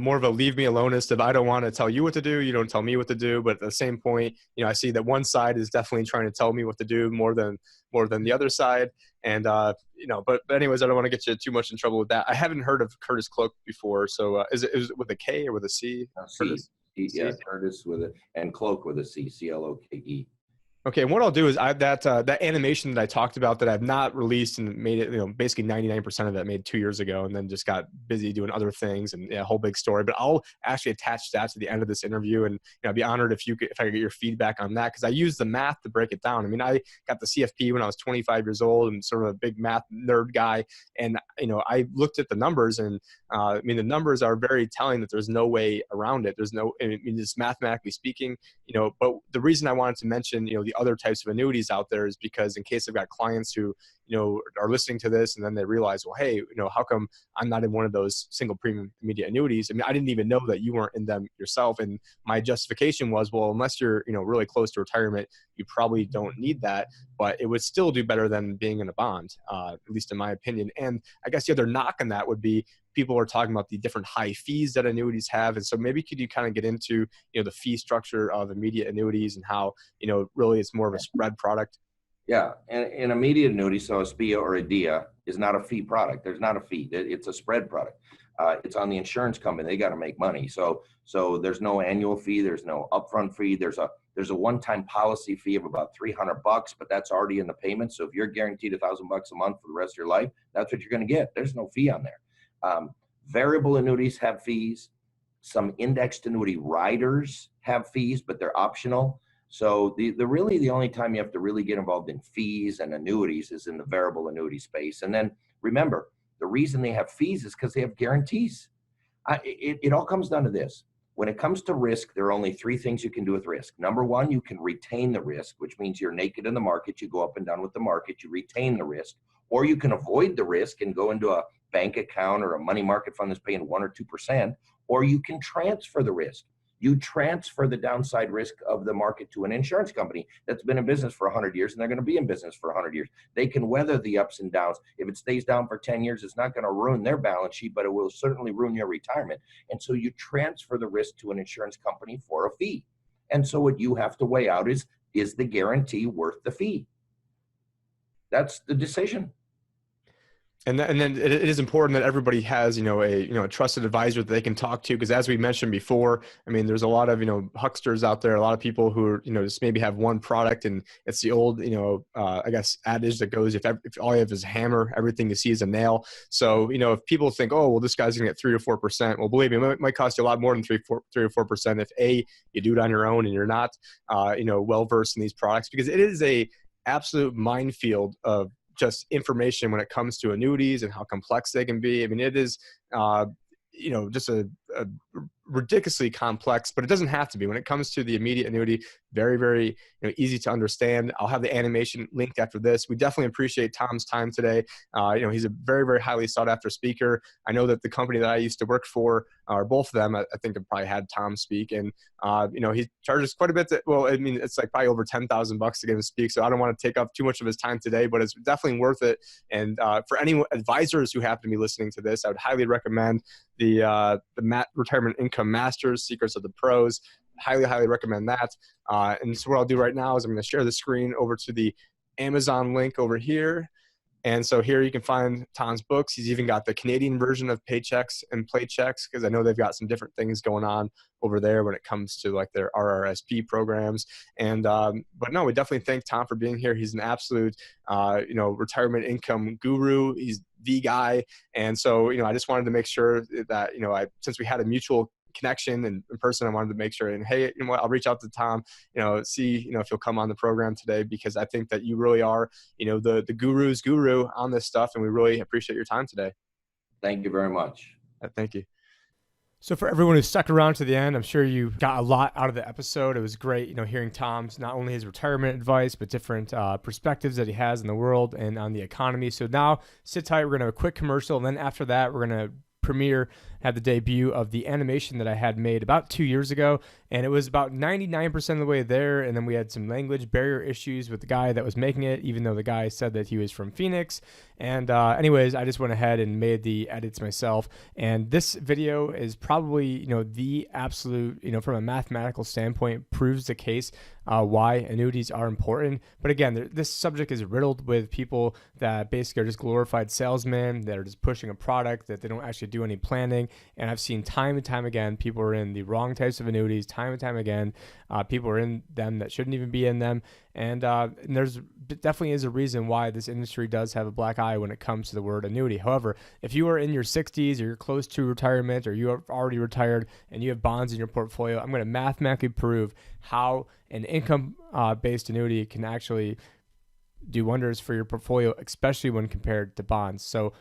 more of a leave me alonist. If I don't want to tell you what to do, you don't tell me what to do. But at the same point, I see that one side is definitely trying to tell me what to do more than the other side. And but anyways, I don't want to get you too much in trouble with that. I haven't heard of Curtis Cloak before. So is it with a K or with a C? Curtis. Yeah, Curtis with a, and Cloak with a C, CLOKE. Okay, and what I'll do is that animation that I talked about that I've not released and made it, basically 99% of that made 2 years ago, and then just got busy doing other things, and a whole big story. But I'll actually attach that to the end of this interview, and I'd be honored if I could get your feedback on that, because I use the math to break it down. I mean, I got the CFP when I was 25 years old, and sort of a big math nerd guy, and I looked at the numbers, and the numbers are very telling that there's no way around it. There's no, just mathematically speaking, But the reason I wanted to mention, the other types of annuities out there is because in case I've got clients who, are listening to this and then they realize, well, hey, how come I'm not in one of those single premium immediate annuities? I mean, I didn't even know that you weren't in them yourself. And my justification was, well, unless you're, really close to retirement, you probably don't need that, but it would still do better than being in a bond, at least in my opinion. And I guess the other knock on that would be people are talking about the different high fees that annuities have. And so maybe could you kind of get into, the fee structure of immediate annuities and how, really it's more of a spread product? Yeah, and an immediate annuity, so a SPIA or a DIA, is not a fee product. There's not a fee. It's a spread product. It's on the insurance company. They got to make money. So there's no annual fee. There's no upfront fee. There's a one-time policy fee of about $300, but that's already in the payment. So if you're guaranteed $1,000 a month for the rest of your life, that's what you're going to get. There's no fee on there. Variable annuities have fees. Some indexed annuity riders have fees, but they're optional. So the only time you have to really get involved in fees and annuities is in the variable annuity space. And then remember, the reason they have fees is because they have guarantees. It all comes down to this. When it comes to risk, there are only three things you can do with risk. Number one, you can retain the risk, which means you're naked in the market. You go up and down with the market. You retain the risk. Or you can avoid the risk and go into a bank account or a money market fund that's paying 1 or 2%. Or you can transfer the risk. You transfer the downside risk of the market to an insurance company that's been in business for 100 years, and they're going to be in business for 100 years. They can weather the ups and downs. If it stays down for 10 years, it's not going to ruin their balance sheet, but it will certainly ruin your retirement. And so you transfer the risk to an insurance company for a fee. And so what you have to weigh out is the guarantee worth the fee? That's the decision. And then it is important that everybody has, a trusted advisor that they can talk to. Because as we mentioned before, I mean, there's a lot of, hucksters out there, a lot of people who are, just maybe have one product, and it's the old, I guess, adage that goes, if all you have is a hammer, everything you see is a nail. So, if people think, oh, well, this guy's gonna get 3 or 4%, well, believe me, it might cost you a lot more than 3 or 4% if you do it on your own and you're not, well-versed in these products, because it is a absolute minefield of just information when it comes to annuities and how complex they can be. I mean, it is, just a ridiculously complex, but it doesn't have to be. When it comes to the immediate annuity, very, very easy to understand. I'll have the animation linked after this. We definitely appreciate Tom's time today. He's a very, very highly sought after speaker. I know that the company that I used to work for, or both of them, I think have probably had Tom speak, and he charges quite a bit. It's like probably over $10,000 to get him to speak. So I don't want to take up too much of his time today, but it's definitely worth it. And for any advisors who happen to be listening to this, I would highly recommend the Retirement Income Masters, Secrets of the Pros. Highly, highly recommend that. And so what I'll do right now is I'm going to share the screen over to the Amazon link over here. And so here you can find Tom's books. He's even got the Canadian version of Paychecks and Playchecks, because I know they've got some different things going on over there when it comes to like their RRSP programs. And but no, we definitely thank Tom for being here. He's an absolute retirement income guru. He's the guy. And so I just wanted to make sure that since we had a mutual connection and in person, I wanted to make sure, and hey, I'll reach out to Tom, see if he'll come on the program today, because I think that you really are the guru's guru on this stuff, and we really appreciate your time today. Thank you very much. Thank you. So for everyone who stuck around to the end, I'm sure you got a lot out of the episode. It was great, hearing Tom's, not only his retirement advice, but different perspectives that he has in the world and on the economy. So now sit tight. We're going to have a quick commercial. And then after that, we're going to had the debut of the animation that I had made about 2 years ago, and it was about 99% of the way there. And then we had some language barrier issues with the guy that was making it, even though the guy said that he was from Phoenix. And anyways, I just went ahead and made the edits myself. And this video is probably, the absolute, from a mathematical standpoint, proves the case why annuities are important. But again, this subject is riddled with people that basically are just glorified salesmen that are just pushing a product that they don't actually do any planning. And I've seen time and time again, people are in the wrong types of annuities, time and time again. People are in them that shouldn't even be in them. And there's definitely is a reason why this industry does have a black eye when it comes to the word annuity. However, if you are in your 60s or you're close to retirement, or you are already retired and you have bonds in your portfolio, I'm going to mathematically prove how an income-based annuity can actually do wonders for your portfolio, especially when compared to bonds. So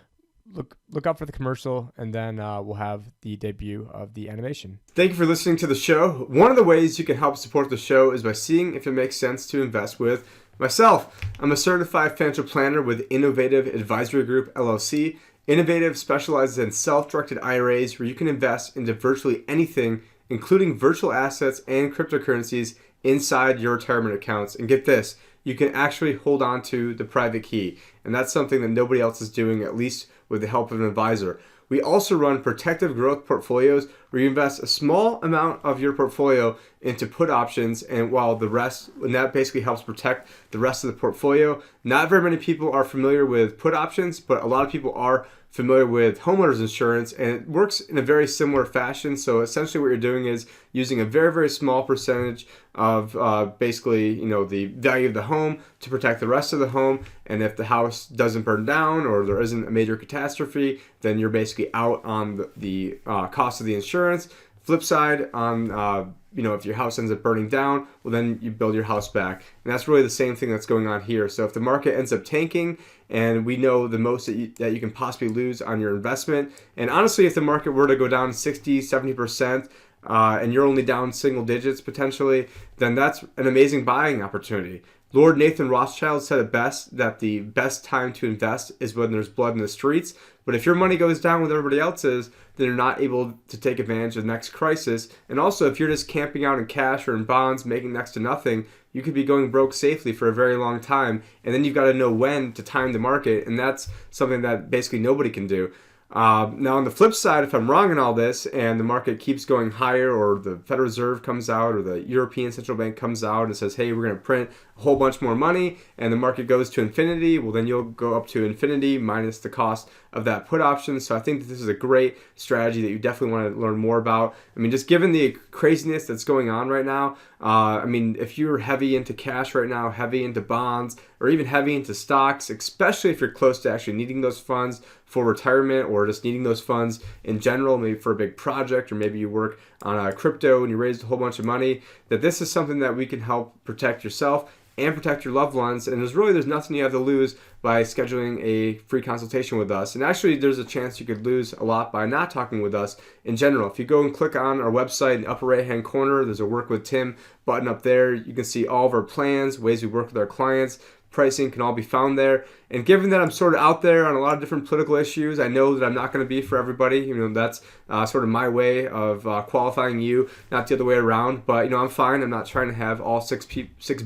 look out for the commercial, and then we'll have the debut of the animation. Thank you for listening to the show. One of the ways you can help support the show is by seeing if it makes sense to invest with myself. I'm a certified financial planner with Innovative Advisory Group, LLC. Innovative specializes in self-directed IRAs where you can invest into virtually anything, including virtual assets and cryptocurrencies inside your retirement accounts. And get this, you can actually hold on to the private key. And that's something that nobody else is doing, at least with the help of an advisor. We also run protective growth portfolios where you invest a small amount of your portfolio into put options, and that basically helps protect the rest of the portfolio. Not very many people are familiar with put options, but a lot of people are familiar with homeowners insurance, and it works in a very similar fashion. So essentially what you're doing is using a very, very small percentage of the value of the home to protect the rest of the home. And if the house doesn't burn down or there isn't a major catastrophe, then you're basically out on the cost of the insurance. Flip side, on if your house ends up burning down, well, then you build your house back. And that's really the same thing that's going on here. So if the market ends up tanking, and we know the most that you can possibly lose on your investment, and honestly, if the market were to go down 60, 70%, and you're only down single digits potentially, then that's an amazing buying opportunity. Lord Nathan Rothschild said it best, that the best time to invest is when there's blood in the streets. But if your money goes down with everybody else's, then you're not able to take advantage of the next crisis. And also, if you're just camping out in cash or in bonds, making next to nothing, you could be going broke safely for a very long time. And then you've got to know when to time the market. And that's something that basically nobody can do. Now, on the flip side, if I'm wrong in all this and the market keeps going higher, or the Federal Reserve comes out, or the European Central Bank comes out and says, hey, we're going to print a whole bunch more money, and the market goes to infinity, well, then you'll go up to infinity minus the cost of that put option. So I think that this is a great strategy that you definitely want to learn more about. I mean, just given the craziness that's going on right now, I mean, if you're heavy into cash right now, heavy into bonds, or even heavy into stocks, especially if you're close to actually needing those funds for retirement, or just needing those funds in general, maybe for a big project, or maybe you work on a crypto and you raised a whole bunch of money, that this is something that we can help protect yourself and protect your loved ones. And there's nothing you have to lose by scheduling a free consultation with us. And actually, there's a chance you could lose a lot by not talking with us in general. If you go and click on our website in the upper right hand corner, there's a Work with Tim button up there. You can see all of our plans, ways we work with our clients. Pricing can all be found there. And given that I'm sort of out there on a lot of different political issues, I know that I'm not going to be for everybody. That's sort of my way of qualifying you, not the other way around. But I'm fine. I'm not trying to have all 6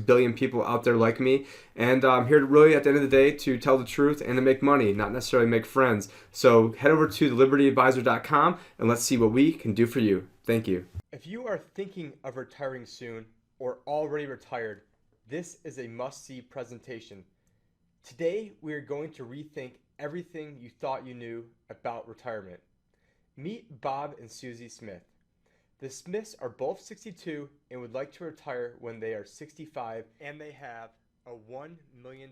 billion people out there like me. And I'm here to really, at the end of the day, to tell the truth and to make money, not necessarily make friends. So head over to thelibertyadvisor.com and let's see what we can do for you. Thank you. If you are thinking of retiring soon or already retired, this is a must-see presentation. Today, we are going to rethink everything you thought you knew about retirement. Meet Bob and Susie Smith. The Smiths are both 62 and would like to retire when they are 65, and they have a $1 million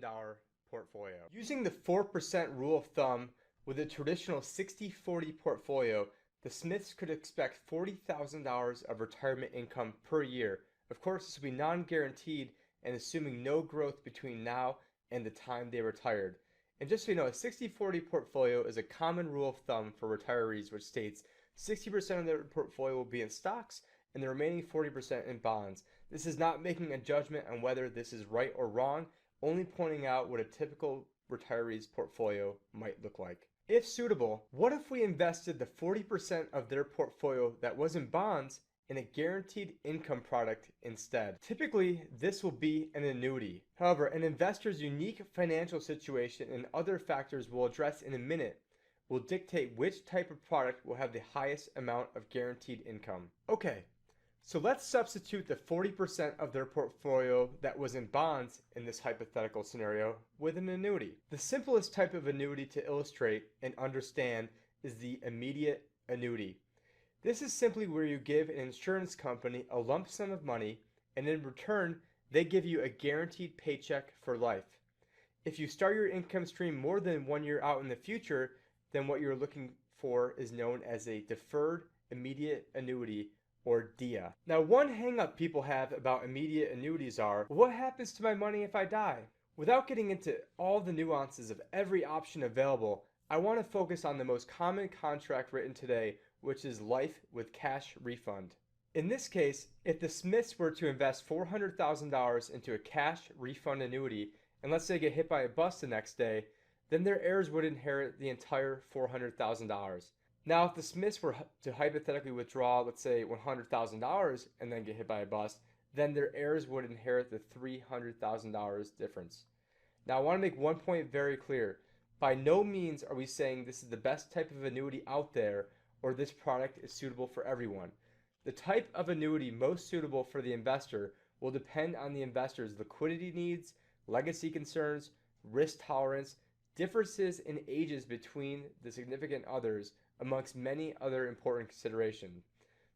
portfolio. Using the 4% rule of thumb with a traditional 60-40 portfolio, the Smiths could expect $40,000 of retirement income per year. Of course, this will be non-guaranteed and assuming no growth between now and the time they retired. And just so you know, a 60-40 portfolio is a common rule of thumb for retirees, which states 60% of their portfolio will be in stocks and the remaining 40% in bonds. This is not making a judgment on whether this is right or wrong, only pointing out what a typical retiree's portfolio might look like. If suitable, what if we invested the 40% of their portfolio that was in bonds in a guaranteed income product instead? Typically, this will be an annuity. However, an investor's unique financial situation and other factors we'll address in a minute will dictate which type of product will have the highest amount of guaranteed income. Okay, so let's substitute the 40% of their portfolio that was in bonds in this hypothetical scenario with an annuity. The simplest type of annuity to illustrate and understand is the immediate annuity. This is simply where you give an insurance company a lump sum of money, and in return, they give you a guaranteed paycheck for life. If you start your income stream more than 1 year out in the future, then what you're looking for is known as a deferred immediate annuity, or DIA. Now, one hang-up people have about immediate annuities are, what happens to my money if I die? Without getting into all the nuances of every option available, I want to focus on the most common contract written today, which is life with cash refund. In this case, if the Smiths were to invest $400,000 into a cash refund annuity, and let's say get hit by a bus the next day, then their heirs would inherit the entire $400,000. Now, if the Smiths were to hypothetically withdraw, let's say $100,000 and then get hit by a bus, then their heirs would inherit the $300,000 difference. Now, I want to make one point very clear. By no means are we saying this is the best type of annuity out there or this product is suitable for everyone. The type of annuity most suitable for the investor will depend on the investor's liquidity needs, legacy concerns, risk tolerance, differences in ages between the significant others, amongst many other important considerations.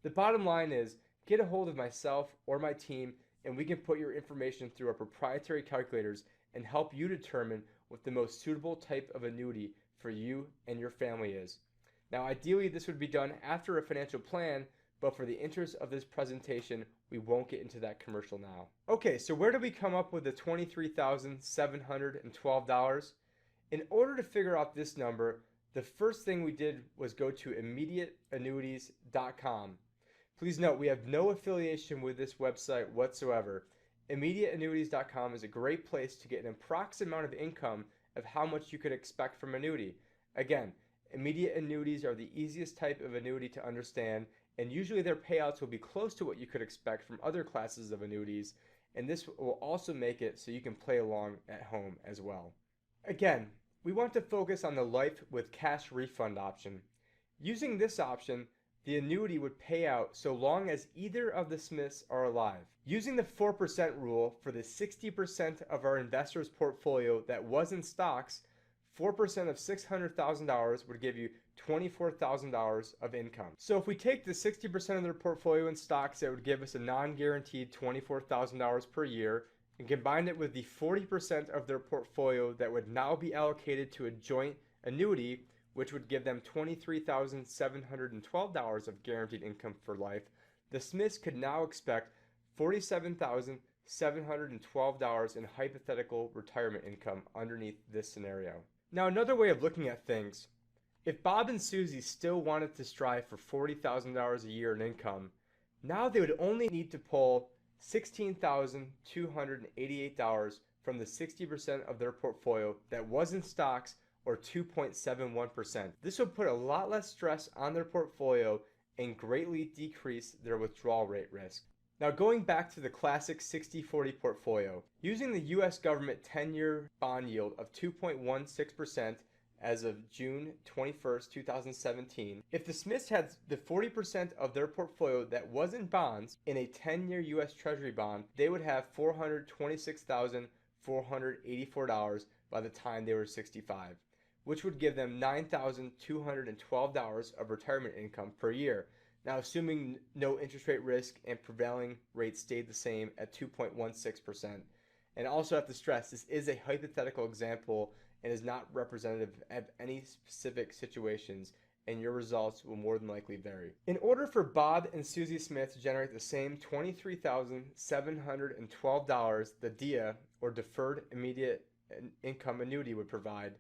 The bottom line is, get a hold of myself or my team and we can put your information through our proprietary calculators and help you determine what the most suitable type of annuity for you and your family is. Now, ideally, this would be done after a financial plan, but for the interest of this presentation, we won't get into that commercial now. Okay, so where did we come up with the $23,712? In order to figure out this number, the first thing we did was go to immediateannuities.com. Please note, we have no affiliation with this website whatsoever. Immediateannuities.com is a great place to get an approximate amount of income of how much you could expect from annuity. Again, immediate annuities are the easiest type of annuity to understand, and usually their payouts will be close to what you could expect from other classes of annuities, and this will also make it so you can play along at home as well. Again, we want to focus on the life with cash refund option. Using this option, the annuity would pay out so long as either of the Smiths are alive. Using the 4% rule for the 60% of our investors' portfolio that was in stocks, 4% of $600,000 would give you $24,000 of income. So if we take the 60% of their portfolio in stocks, that would give us a non-guaranteed $24,000 per year, and combine it with the 40% of their portfolio that would now be allocated to a joint annuity, which would give them $23,712 of guaranteed income for life, the Smiths could now expect $47,712 in hypothetical retirement income underneath this scenario. Now, another way of looking at things, if Bob and Susie still wanted to strive for $40,000 a year in income, now they would only need to pull $16,288 from the 60% of their portfolio that was in stocks, or 2.71%. This would put a lot less stress on their portfolio and greatly decrease their withdrawal rate risk. Now, going back to the classic 60-40 portfolio, using the US government 10-year bond yield of 2.16% as of June 21st, 2017, if the Smiths had the 40% of their portfolio that was in bonds in a 10-year US Treasury bond, they would have $426,484 by the time they were 65, which would give them $9,212 of retirement income per year. Now, assuming no interest rate risk and prevailing rates stayed the same at 2.16%. And also have to stress, this is a hypothetical example and is not representative of any specific situations, and your results will more than likely vary. In order for Bob and Susie Smith to generate the same $23,712 the DIA, or Deferred Immediate Income Annuity, would provide,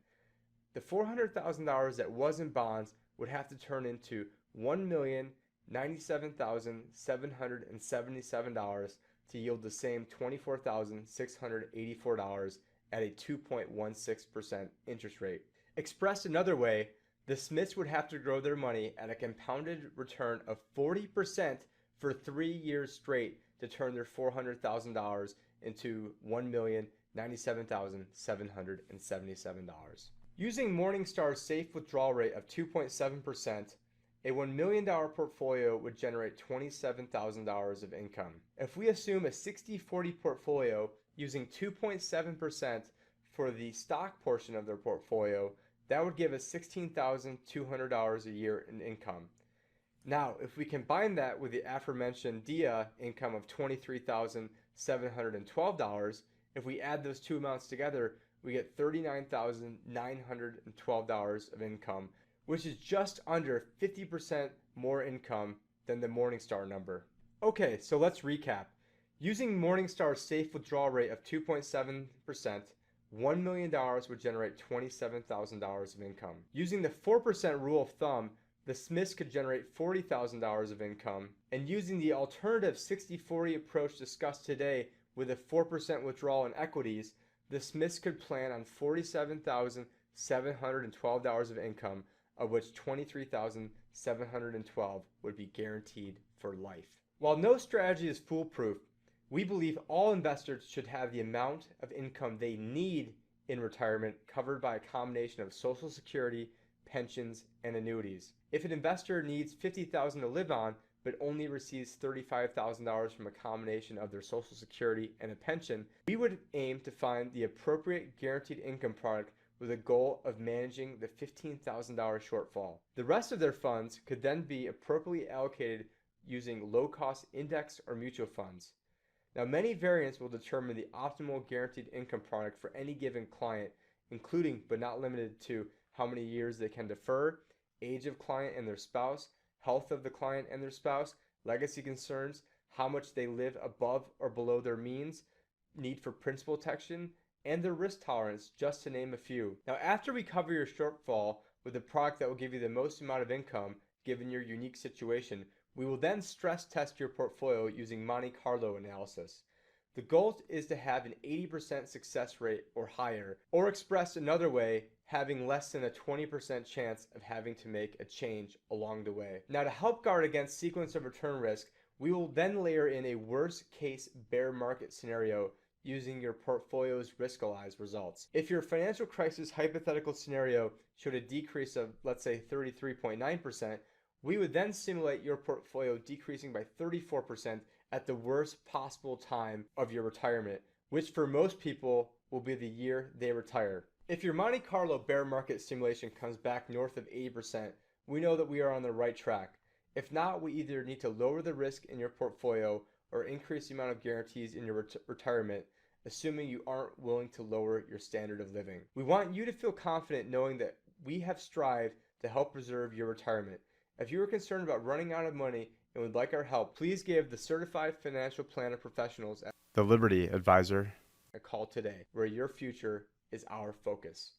the $400,000 that was in bonds would have to turn into $1,097,777 to yield the same $24,684 at a 2.16% interest rate. Expressed another way, the Smiths would have to grow their money at a compounded return of 40% for 3 years straight to turn their $400,000 into $1,097,777. Using Morningstar's safe withdrawal rate of 2.7%, a $1 million portfolio would generate $27,000 of income. If we assume a 60-40 portfolio using 2.7% for the stock portion of their portfolio, that would give us $16,200 a year in income. Now, if we combine that with the aforementioned DIA income of $23,712, if we add those two amounts together, we get $39,912 of income, which is just under 50% more income than the Morningstar number. Okay, so let's recap. Using Morningstar's safe withdrawal rate of 2.7%, $1 million would generate $27,000 of income. Using the 4% rule of thumb, the Smiths could generate $40,000 of income. And using the alternative 60-40 approach discussed today with a 4% withdrawal in equities, the Smiths could plan on $47,712 of income, of which $23,712 would be guaranteed for life. While no strategy is foolproof, we believe all investors should have the amount of income they need in retirement covered by a combination of Social Security, pensions, and annuities. If an investor needs $50,000 to live on, but only receives $35,000 from a combination of their Social Security and a pension, we would aim to find the appropriate guaranteed income product with a goal of managing the $15,000 shortfall. The rest of their funds could then be appropriately allocated using low-cost index or mutual funds. Now, many variants will determine the optimal guaranteed income product for any given client, including but not limited to how many years they can defer, age of client and their spouse, health of the client and their spouse, legacy concerns, how much they live above or below their means, need for principal protection, and their risk tolerance, just to name a few. Now, after we cover your shortfall with a product that will give you the most amount of income given your unique situation, we will then stress test your portfolio using Monte Carlo analysis. The goal is to have an 80% success rate or higher, or expressed another way, having less than a 20% chance of having to make a change along the way. Now, to help guard against sequence of return risk, we will then layer in a worst case bear market scenario using your portfolio's risk-alized results. If your financial crisis hypothetical scenario showed a decrease of, let's say, 33.9%, we would then simulate your portfolio decreasing by 34% at the worst possible time of your retirement, which for most people will be the year they retire. If your Monte Carlo bear market simulation comes back north of 80%, we know that we are on the right track. If not, we either need to lower the risk in your portfolio or increase the amount of guarantees in your retirement, assuming you aren't willing to lower your standard of living. We want you to feel confident knowing that we have strived to help preserve your retirement. If you are concerned about running out of money and would like our help, please give the Certified Financial Planner Professionals at the Liberty Advisor a call today, where your future is our focus.